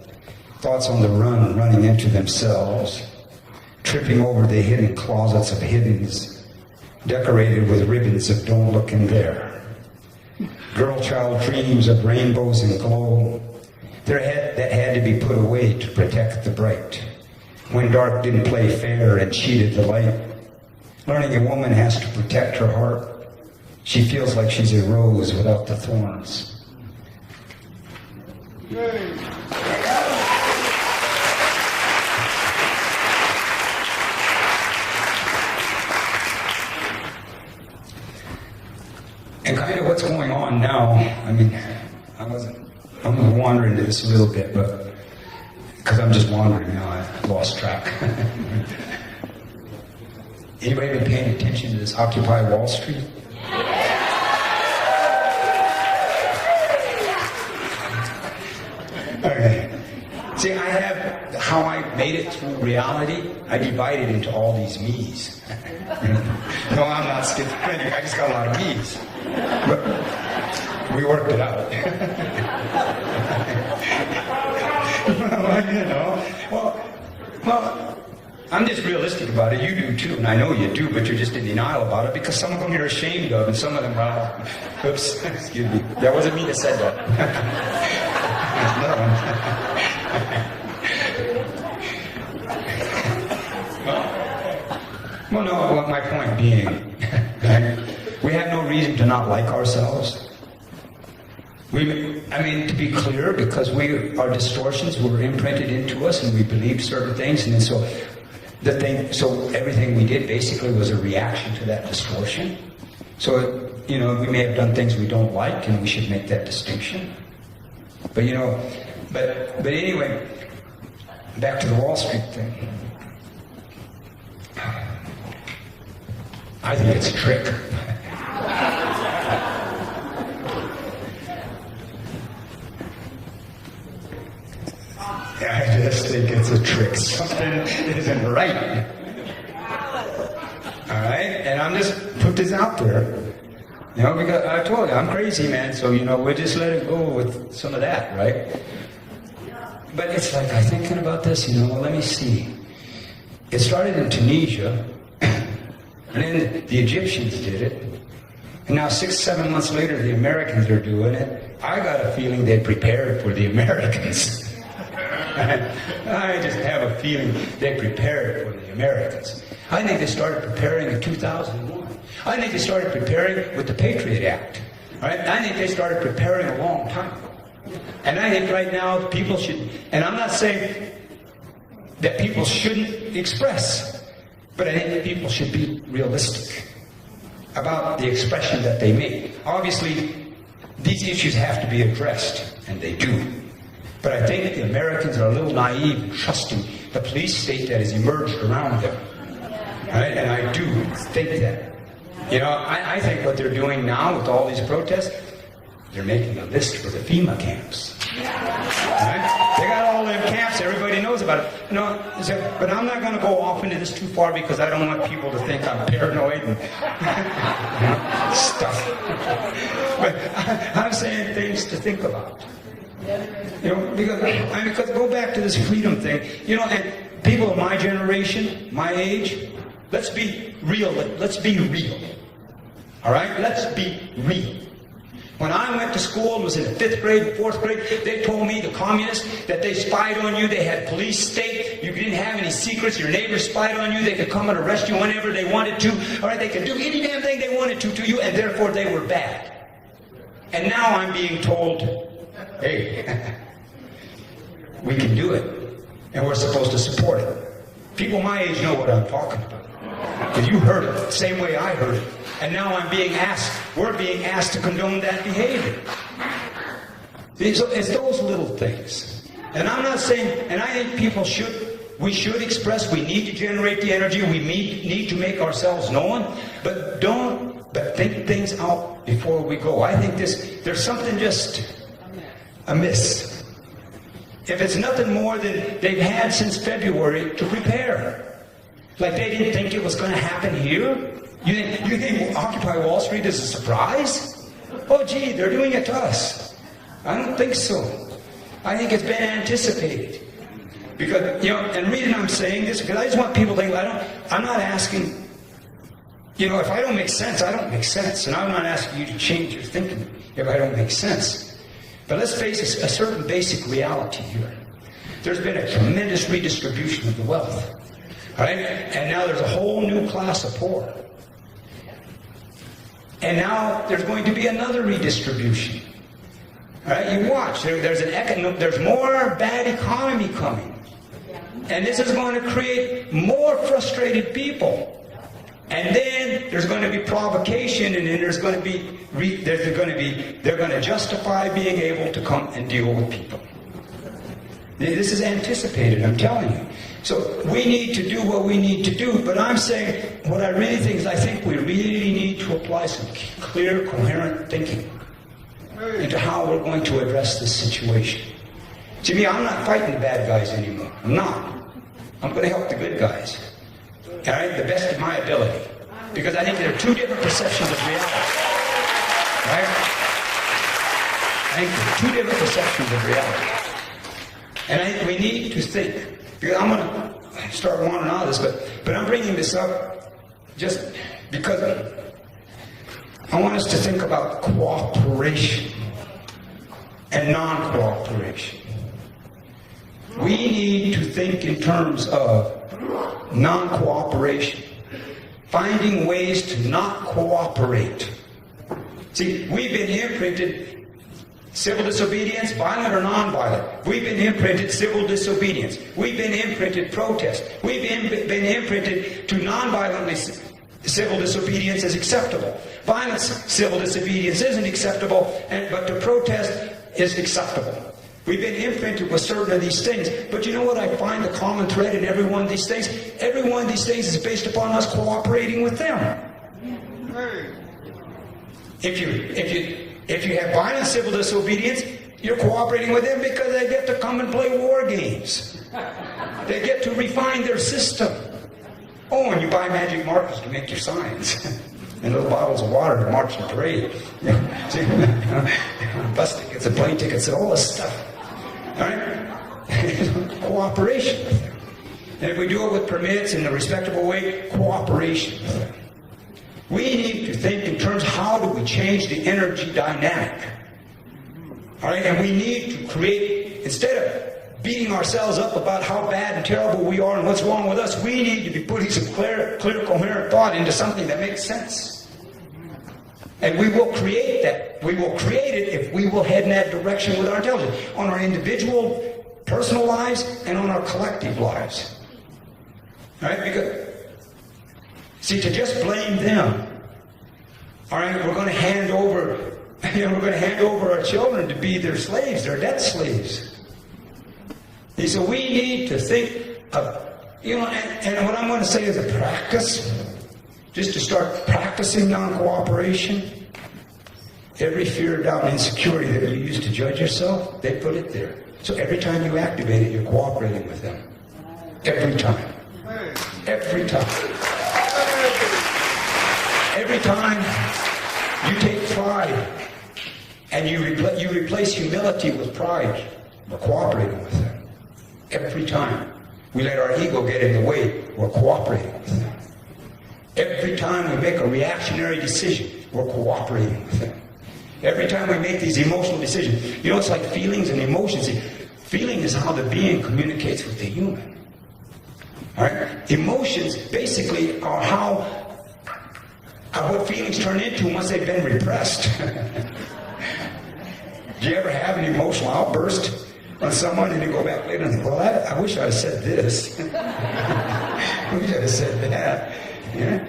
thoughts on the run, running into themselves, tripping over the hidden closets of hiddens, decorated with ribbons of don't look in there. Girl-child dreams of rainbows and glow, that had to be put away to protect the bright. When dark didn't play fair and cheated the light, learning a woman has to protect her heart. She feels like she's a rose without the thorns. And kind of what's going on now, I mean, I'm going to wander into this a little bit, but because I'm just wandering now, I lost track. Anybody been paying attention to this Occupy Wall Street? Okay. See, I have how I made it through reality. I divided into all these me's. No, I'm not schizophrenic. I just got a lot of me's. But we worked it out. Well, I'm just realistic about it. You do too, and I know you do, but you're just in denial about it because some of them you're ashamed of, and some of them, well, oops, excuse me. That wasn't me that said that. Well, my point being, we have no reason to not like ourselves. I mean, to be clear, because our distortions were imprinted into us and we believed certain things, and so everything we did basically was a reaction to that distortion. So, we may have done things we don't like, and we should make that distinction. But but anyway, back to the Wall Street thing. I think it's a trick. I just think it's a trick. Something isn't right. All right? And I'm just put this out there. Because I told you, I'm crazy, man, so, we'll just let it go with some of that, right? But it's like, I'm thinking about this, let me see. It started in Tunisia, and then the Egyptians did it, and now 6-7 months later, the Americans are doing it. I got a feeling they prepared for the Americans. I just have a feeling they prepared for the Americans. I think they started preparing in 2001. I think they started preparing with the Patriot Act. Right? I think they started preparing a long time ago. And I think right now people should, and I'm not saying that people shouldn't express, but I think that people should be realistic about the expression that they make. Obviously, these issues have to be addressed, and they do. But I think the Americans are a little naive in trusting the police state that has emerged around them. Right? And I do think that. I think what they're doing now with all these protests, they're making a list for the FEMA camps. Right? They got all them camps, everybody knows about it. But I'm not going to go off into this too far because I don't want people to think I'm paranoid and stuff. But I'm saying things to think about. Because go back to this freedom thing, and people of my generation, my age, let's be real. Let's be real. All right? Let's be real. When I went to school, it was in the 5th grade, 4th grade, they told me, the communists, that they spied on you, they had police state, you didn't have any secrets, your neighbors spied on you, they could come and arrest you whenever they wanted to, all right? They could do any damn thing they wanted to you, and therefore they were bad. And now I'm being told, hey, we can do it, and we're supposed to support it. People my age know what I'm talking about. Because you heard it the same way I heard it. And now we're being asked to condone that behavior. See, so it's those little things. And I'm not saying, and I think we should express, we need to generate the energy, we need to make ourselves known, but think things out before we go. I think there's something just amiss. If it's nothing more than they've had since February to prepare. Like they didn't think it was going to happen here? You think Occupy Wall Street is a surprise? Oh gee, they're doing it to us. I don't think so. I think it's been anticipated. Because, and the reason I'm saying this, because I just want people to think, I'm not asking, if I don't make sense, I don't make sense. And I'm not asking you to change your thinking if I don't make sense. But let's face a certain basic reality here. There's been a tremendous redistribution of the wealth. Right? And now there's a whole new class of poor. And now there's going to be another redistribution. Right? You watch. There's more bad economy coming. And this is going to create more frustrated people. And then there's going to be provocation, and then they're going to justify being able to come and deal with people. This is anticipated, I'm telling you. So we need to do what we need to do, but I'm saying what I really think is I think we really need to apply some clear, coherent thinking into how we're going to address this situation. To me, I'm not fighting the bad guys anymore. I'm not. I'm going to help the good guys. All right? The best of my ability. Because I think there are two different perceptions of reality. Right? I think there are two different perceptions of reality. And I think we need to think. Because I'm going to start wandering out of this, but I'm bringing this up just because I want us to think about cooperation and non-cooperation. We need to think in terms of non-cooperation, finding ways to not cooperate. See, we've been imprinted civil disobedience, violent or non-violent. We've been imprinted civil disobedience. We've been imprinted protest. We've been imprinted to non-violently civil disobedience is acceptable. Violent civil disobedience isn't acceptable, but to protest is acceptable. We've been imprinted with certain of these things. But you know what I find the common thread in every one of these things? Every one of these things is based upon us cooperating with them. If you have violent civil disobedience, you're cooperating with them because they get to come and play war games. They get to refine their system. Oh, and you buy magic markers to make your signs. And little bottles of water to march and parade. Bus tickets and plane tickets and all this stuff. All right? Cooperation with them. And if we do it with permits in a respectable way, cooperation with them. We need to think in terms of how do we change the energy dynamic. All right? And we need to create, instead of beating ourselves up about how bad and terrible we are and what's wrong with us, we need to be putting some clear, coherent thought into something that makes sense. And we will create that. We will create it if we will head in that direction with our intelligence. On our individual, personal lives, and on our collective lives. All right? Because, see, to just blame them, all right, we're going to hand over, our children to be their slaves, their debt slaves. And so we need to think of, and what I'm going to say is a practice, just to start practicing non-cooperation. Every fear, doubt, and insecurity that you use to judge yourself, they put it there. So every time you activate it, you're cooperating with them. Every time. Every time. Every time you take pride and you replace humility with pride, we're cooperating with them. Every time we let our ego get in the way, we're cooperating with them. Every time we make a reactionary decision, we're cooperating with them. Every time we make these emotional decisions, it's like feelings and emotions. Feeling is how the being communicates with the human. All right? Emotions basically are what feelings turn into once they've been repressed. Do you ever have an emotional outburst on someone and you go back later and think, well, I wish I had said this. I wish I had said that. Yeah?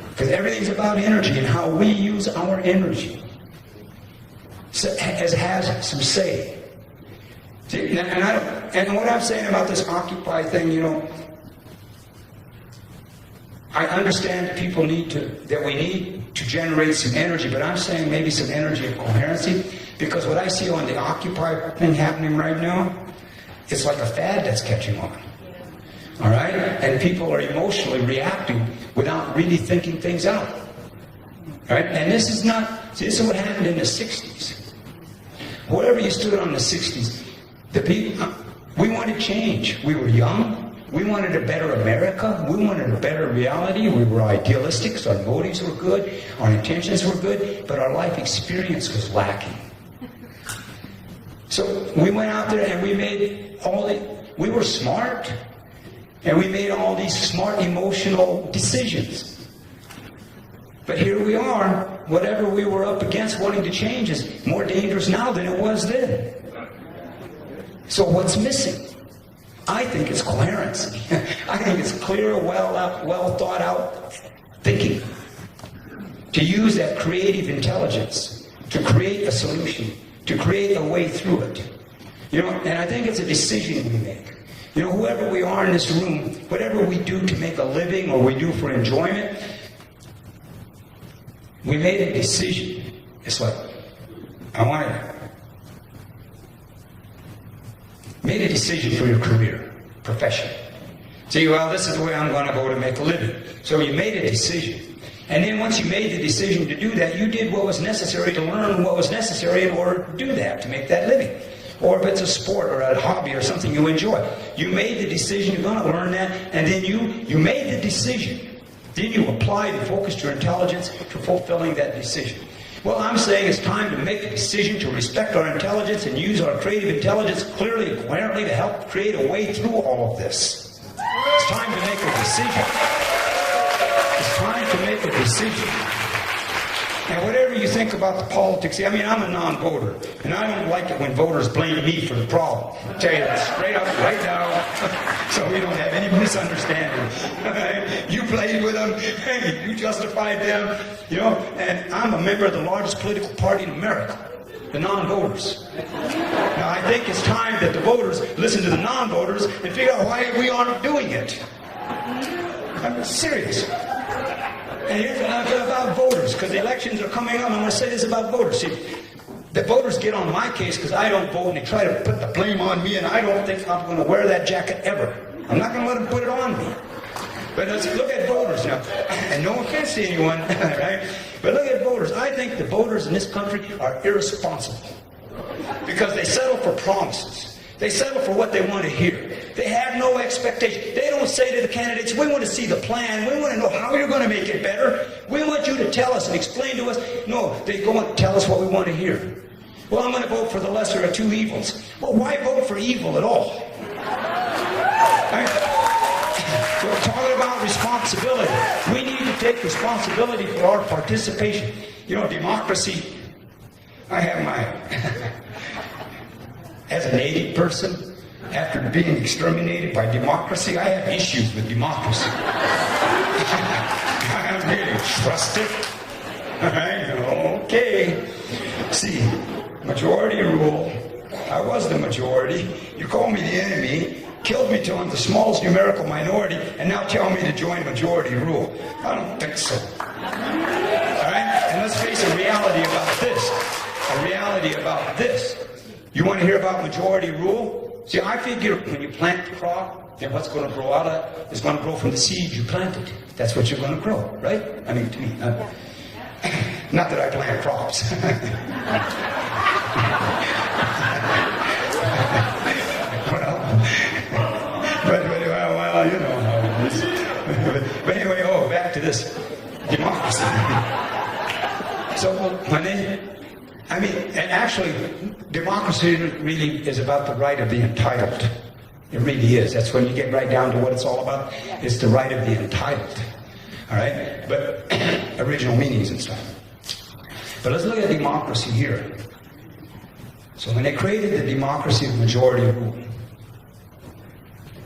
Because everything's about energy and how we use our energy. has some say. See, and what I'm saying about this Occupy thing, you know, I understand that we need to generate some energy, but I'm saying maybe some energy of coherency, because what I see on the Occupy thing happening right now, it's like a fad that's catching on. All right? And people are emotionally reacting without really thinking things out. All right? And this is what happened in the 60s. Wherever you stood on the 60s, we wanted change. We were young. We wanted a better America. We wanted a better reality. We were idealistic, so our motives were good, our intentions were good, but our life experience was lacking. So we went out there and we were smart, and we made all these smart emotional decisions. But here we are, whatever we were up against wanting to change is more dangerous now than it was then. So what's missing? I think it's coherency. I think it's clear, well thought out thinking. To use that creative intelligence to create a solution, to create a way through it. You know, and I think it's a decision we make. You know, whoever we are in this room, whatever we do to make a living or we do for enjoyment, we made a decision. It's like, made a decision for your career, profession. See, well, this is the way I'm going to go to make a living. So you made a decision. And then once you made the decision to do that, you did what was necessary to learn what was necessary in order to do that, to make that living. Or if it's a sport or a hobby or something you enjoy. You made the decision, you're going to learn that, and then you made the decision. Then you applied and focused your intelligence to fulfilling that decision. Well, I'm saying it's time to make a decision to respect our intelligence and use our creative intelligence clearly and coherently to help create a way through all of this. It's time to make a decision. It's time to make a decision. And whatever you think about the politics, I mean, I'm a non-voter, and I don't like it when voters blame me for the problem. I'll tell you that straight up, right now, so we don't have any misunderstanding. You played with them, you justified them, you know, and I'm a member of the largest political party in America, the non-voters. Now, I think it's time that the voters listen to the non-voters and figure out why we aren't doing it. I'm serious. And here's about voters, because the elections are coming up. I'm going to say this about voters. See, the voters get on my case because I don't vote, and they try to put the blame on me, and I don't think I'm going to wear that jacket ever. I'm not going to let them put it on me. But let's look at voters now. And no offense to anyone, right? But look at voters. I think the voters in this country are irresponsible because they settle for promises. They settle for what they want to hear. They have no expectation. They don't say to the candidates, we want to see the plan. We want to know how you're going to make it better. We want you to tell us and explain to us. No, they go and tell us what we want to hear. Well, I'm going to vote for the lesser of two evils. Well, why vote for evil at all? Right? So we're talking about responsibility. We need to take responsibility for our participation. You know, democracy, I have my... As a native person, after being exterminated by democracy, I have issues with democracy. I don't really trust it. All right? Okay. See, majority rule. I was the majority. You call me the enemy, killed me till I'm the smallest numerical minority, and now tell me to join majority rule. I don't think so. All right? And let's face a reality about this. A reality about this. You want to hear about majority rule? See, I figure when you plant the crop, then what's going to grow out of it is going to grow from the seed you planted. That's what you're going to grow, right? I mean, to me. Not that I plant crops. well, you know how it is. But anyway, back to this democracy. So when and actually, democracy really is about the right of the entitled. It really is. That's when you get right down to what it's all about. It's the right of the entitled. All right? But original meanings and stuff. But let's look at democracy here. So when they created the democracy of majority rule,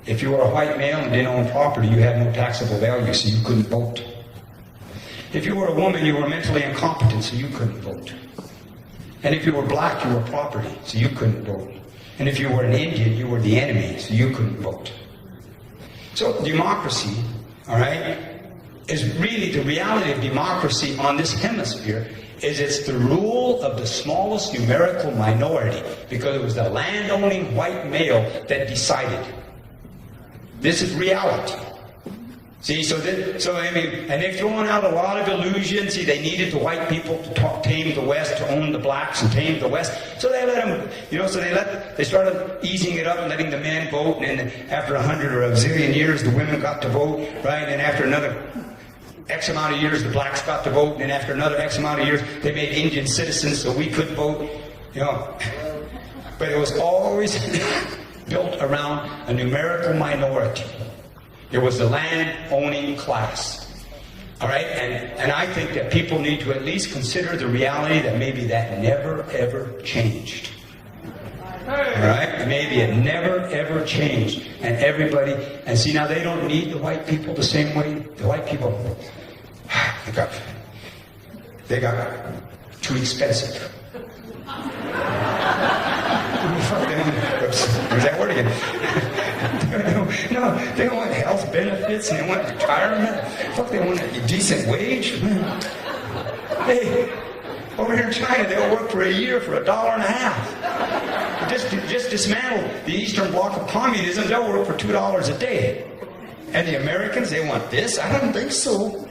if you were a white male and didn't own property, you had no taxable value, so you couldn't vote. If you were a woman, you were mentally incompetent, so you couldn't vote. And if you were black, you were property, so you couldn't vote. And if you were an Indian, you were the enemy, so you couldn't vote. So democracy, all right, is really the reality of democracy on this hemisphere is it's the rule of the smallest numerical minority because it was the land-owning white male that decided. This is reality. See, so I mean, and they've thrown out a lot of illusions. See, they needed the white people to tame the West, to own the blacks and tame the West. So they let them, so they started easing it up and letting the men vote. And then after 100 or a zillion years, the women got to vote, right? And after another X amount of years, the blacks got to vote. And after another X amount of years, they made Indian citizens so we could vote, But it was always built around a numerical minority. It was the land-owning class. All right? And I think that people need to at least consider the reality that maybe that never, ever changed. All right? Maybe it never, ever changed. And everybody... And see, now they don't need the white people the same way. The white people... They got too expensive. There's that word again. No, they don't want health benefits and they want retirement. Fuck, they want a decent wage. Hey, over here in China, they'll work for a year for $1.50. Just dismantle the Eastern Bloc of communism, they'll work for $2 a day. And the Americans, they want this? I don't think so.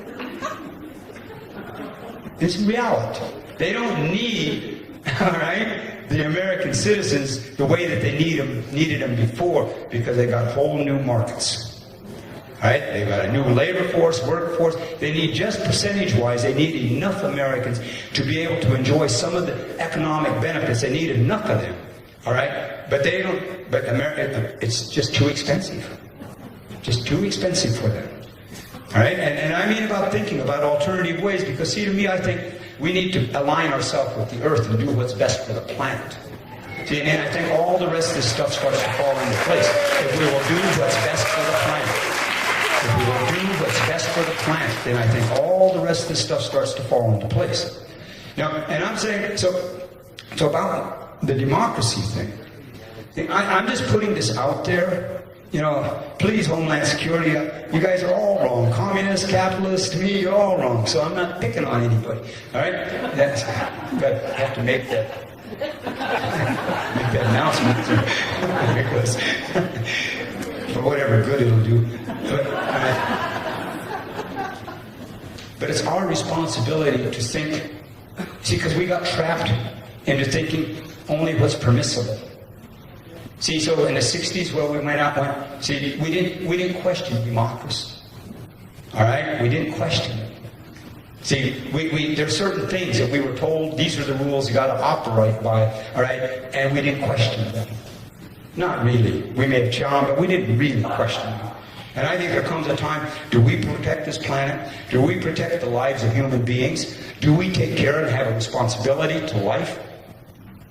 It's reality. They don't need, all right, the American citizens the way that they needed them before because they got whole new markets. Right? They've got a new labor force, workforce. They need just percentage-wise, they need enough Americans to be able to enjoy some of the economic benefits. They need enough of them. All right? But they don't, but America, it's just too expensive. Just too expensive for them. All right? And I mean about thinking about alternative ways because, see, to me, I think we need to align ourselves with the earth and do what's best for the planet. See, and I think all the rest of this stuff starts to fall into place. If we will do what's best for the planet, if we will do what's best for the planet, then I think all the rest of this stuff starts to fall into place. Now, and I'm saying, so about the democracy thing, I'm just putting this out there. Please, Homeland Security, you guys are all wrong. Communist, capitalist, to me, you're all wrong. So I'm not picking on anybody. All right? But I have to make that announcement because for whatever good it'll do. But it's our responsibility to think. See, because we got trapped into thinking only what's permissible. See, so in the 60s where we went out, see, we didn't question democracy. All right? We didn't question it. See, there's certain things that we were told, these are the rules you got to operate by, all right? And we didn't question them. Not really. We may have challenged, but we didn't really question them. And I think there comes a time, do we protect this planet? Do we protect the lives of human beings? Do we take care and have a responsibility to life?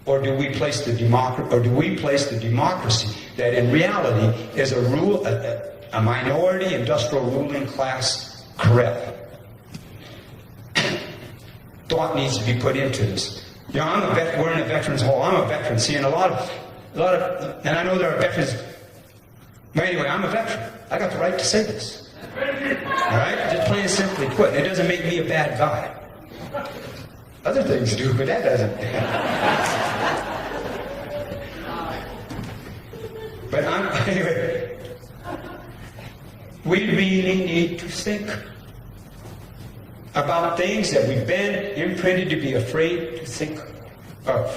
Or do we place the democracy that in reality is a minority industrial ruling class corral? Thought needs to be put into this. We're in a veterans hall. I'm a veteran. See, and a lot of, and I know there are veterans. But anyway, I'm a veteran. I got the right to say this. All right, just plain and simply put. It doesn't make me a bad guy. Other things do, but that doesn't. But anyway, we really need to think about things that we've been imprinted to be afraid to think of.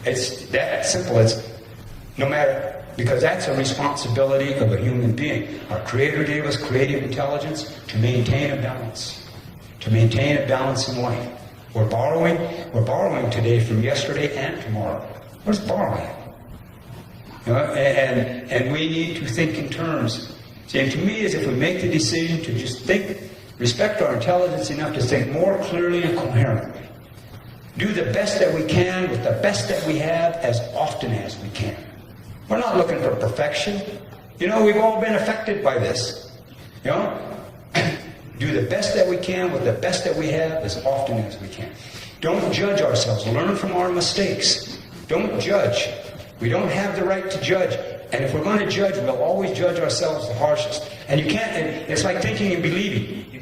It's that simple. It's no matter, because that's a responsibility of a human being. Our Creator gave us creative intelligence to maintain a balance. To maintain a balance in life. We're borrowing today from yesterday and tomorrow. We're just borrowing. And we need to think in terms. See, and to me, is if we make the decision to just think, respect our intelligence enough to think more clearly and coherently. Do the best that we can with the best that we have as often as we can. We're not looking for perfection. We've all been affected by this. Do the best that we can with the best that we have as often as we can. Don't judge ourselves. Learn from our mistakes. Don't judge. We don't have the right to judge. And if we're going to judge, we'll always judge ourselves the harshest. And you can't, and it's like thinking and believing. You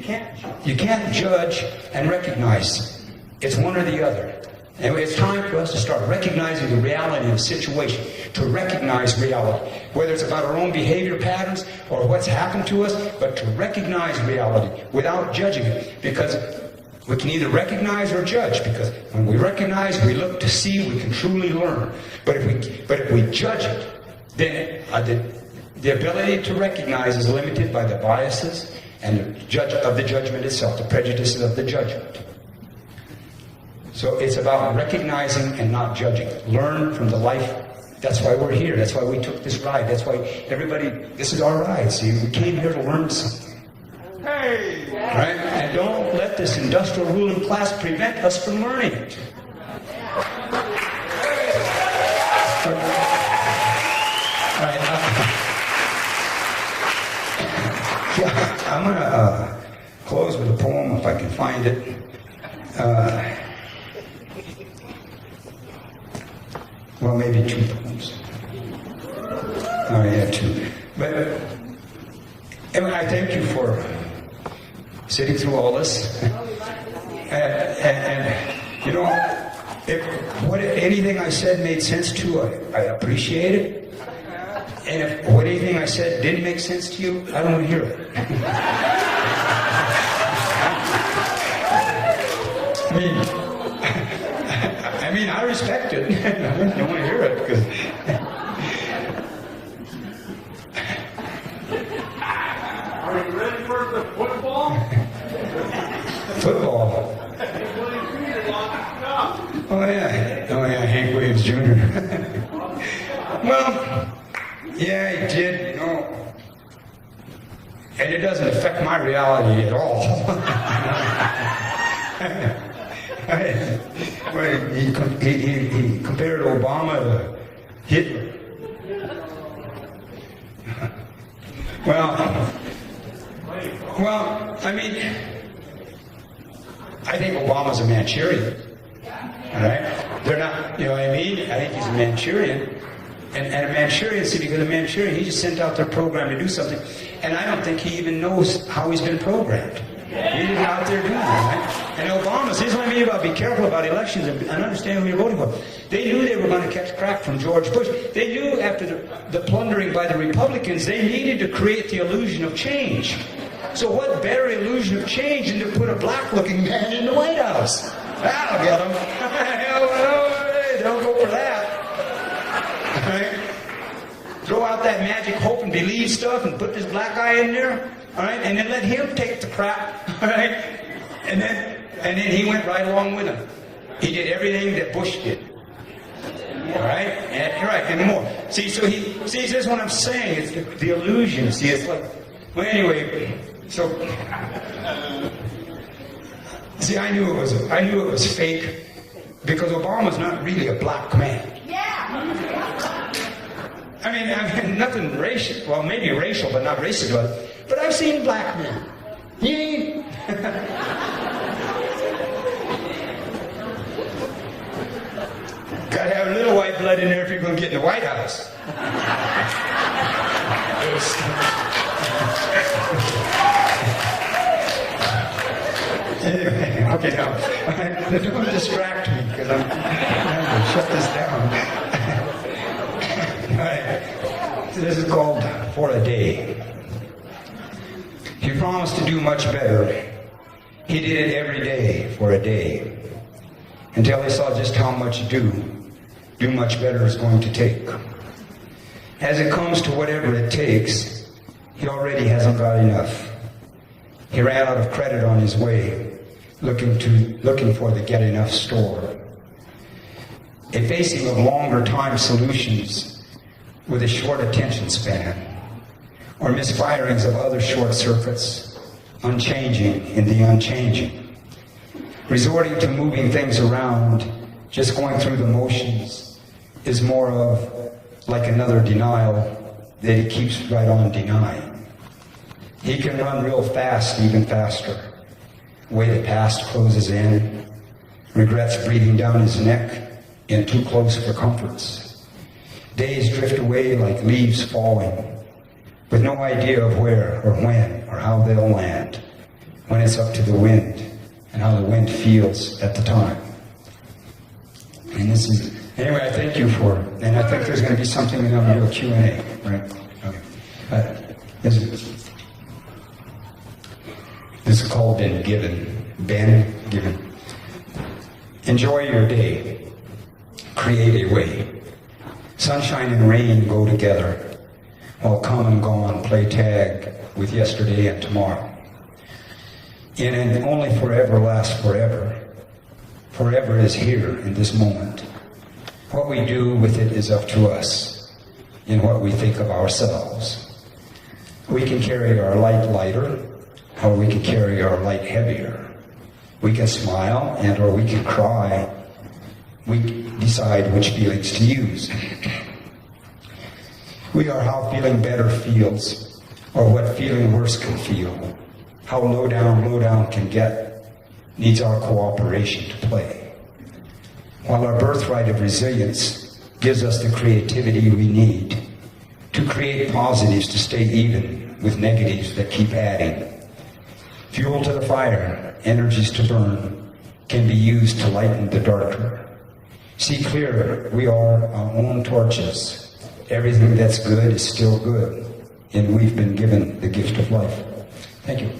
can't judge and recognize. It's one or the other. And it's time for us to start recognizing the reality of the situation, to recognize reality, whether it's about our own behavior patterns or what's happened to us, but to recognize reality without judging it. Because we can either recognize or judge, because when we recognize, we look to see, we can truly learn. But if we judge it, then the ability to recognize is limited by the biases and the judgment itself, the prejudices of the judgment. So it's about recognizing and not judging. Learn from the life. That's why we're here. That's why we took this ride. That's why everybody, this is our ride. See, we came here to learn something. Hey! Right? And don't let this industrial ruling class prevent us from learning it. I'm going to close with a poem if I can find it. Well, maybe two poems. Oh, yeah, two. But anyway, I thank you for sitting through all this. And you know, if anything I said made sense to you, I appreciate it. And if anything I said didn't make sense to you, I don't want to hear it. I mean, I respect it. I don't want to hear it because. Are you ready for the football? Football. Oh yeah, Hank Williams Jr. Well. Yeah, it did, you know. And it doesn't affect my reality at all. He compared Obama to Hitler. Well, I mean, I think Obama's a Manchurian. All right? They're not, you know what I mean? I think he's a Manchurian. And a Manchurian, see, because a Manchurian, he just sent out their program to do something. And I don't think he even knows how he's been programmed. He's just out there doing it, right? And Obama's, this is what I mean about be careful about elections and understand who you're voting for. They knew they were going to catch crack from George Bush. They knew after the plundering by the Republicans, they needed to create the illusion of change. So what better illusion of change than to put a black-looking man in the White House? That'll get them. Don't go for that. Right? Throw out that magic hope and believe stuff and put this black guy in there, all right, and then let him take the crap, all right, and then he went right along with him. He did everything that Bush did, all right, and more. See, so this is what I'm saying. It's the illusion. See, it's like, well, anyway. So, see, I knew it was fake because Obama's not really a black man. I mean, nothing racial. Well, maybe racial, but not racist about it. But I've seen black men. He ain't. Gotta have a little white blood in there if you're going to get in the White House. Anyway, okay, now, don't distract me because I'm going to shut this down. All right, so this is called For a Day. He promised to do much better. He did it every day for a day, until he saw just how much do much better is going to take. As it comes to whatever it takes, he already hasn't got enough. He ran out of credit on his way, looking for the get enough store. A facing of longer time solutions with a short attention span, or misfirings of other short circuits, unchanging in the unchanging. Resorting to moving things around, just going through the motions, is more of like another denial that he keeps right on denying. He can run real fast, even faster. The way the past closes in, Regrets breathing down his neck in too close for comforts. Days drift away like leaves falling, with no idea of where or when or how they'll land, when it's up to the wind and how the wind feels at the time. And this is, anyway, I thank you for, and I think there's going to be something in our Q&A, right? Okay. This is called Been Given. Been Given. Enjoy your day. Create a way. Sunshine and rain go together, while come and gone play tag with yesterday and tomorrow. In an only forever lasts forever. Forever is here in this moment. What we do with it is up to us, in what we think of ourselves. We can carry our light lighter, or we can carry our light heavier. We can smile and or we can cry. We decide which feelings to use. We are how feeling better feels, or what feeling worse can feel. How low down can get needs our cooperation to play. While our birthright of resilience gives us the creativity we need to create positives to stay even with negatives that keep adding. Fuel to the fire, energies to burn, can be used to lighten the darker. See clear, we are our own torches. Everything that's good is still good, and we've been given the gift of life. Thank you.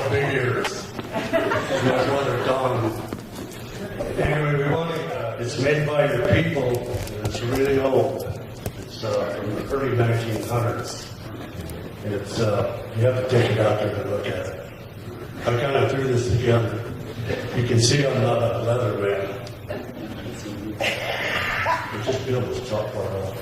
Big ears. My brother Don. Anyway, we want to, it's made by your people. It's really old. It's from the early 1900s. It's you have to take it out there to look at it. I kind of threw this together. You can see I'm not a leather man. You just peel this top part off.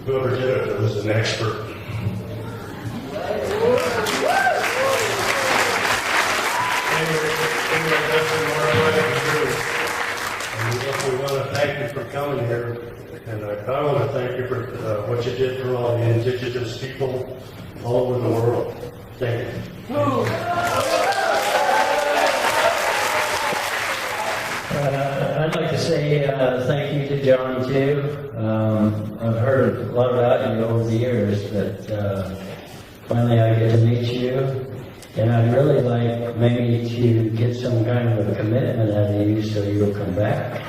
Whoever did it was an expert. Anyway, that's what we're going to do. And we want to thank you for coming here. And I want to thank you for what you did for all the Indigenous people all over the world. Thank you. I'd like to say thank you to Joan too. I've heard a lot about you over the years, but finally I get to meet you, and I'd really like maybe to get some kind of a commitment out of you so you'll come back.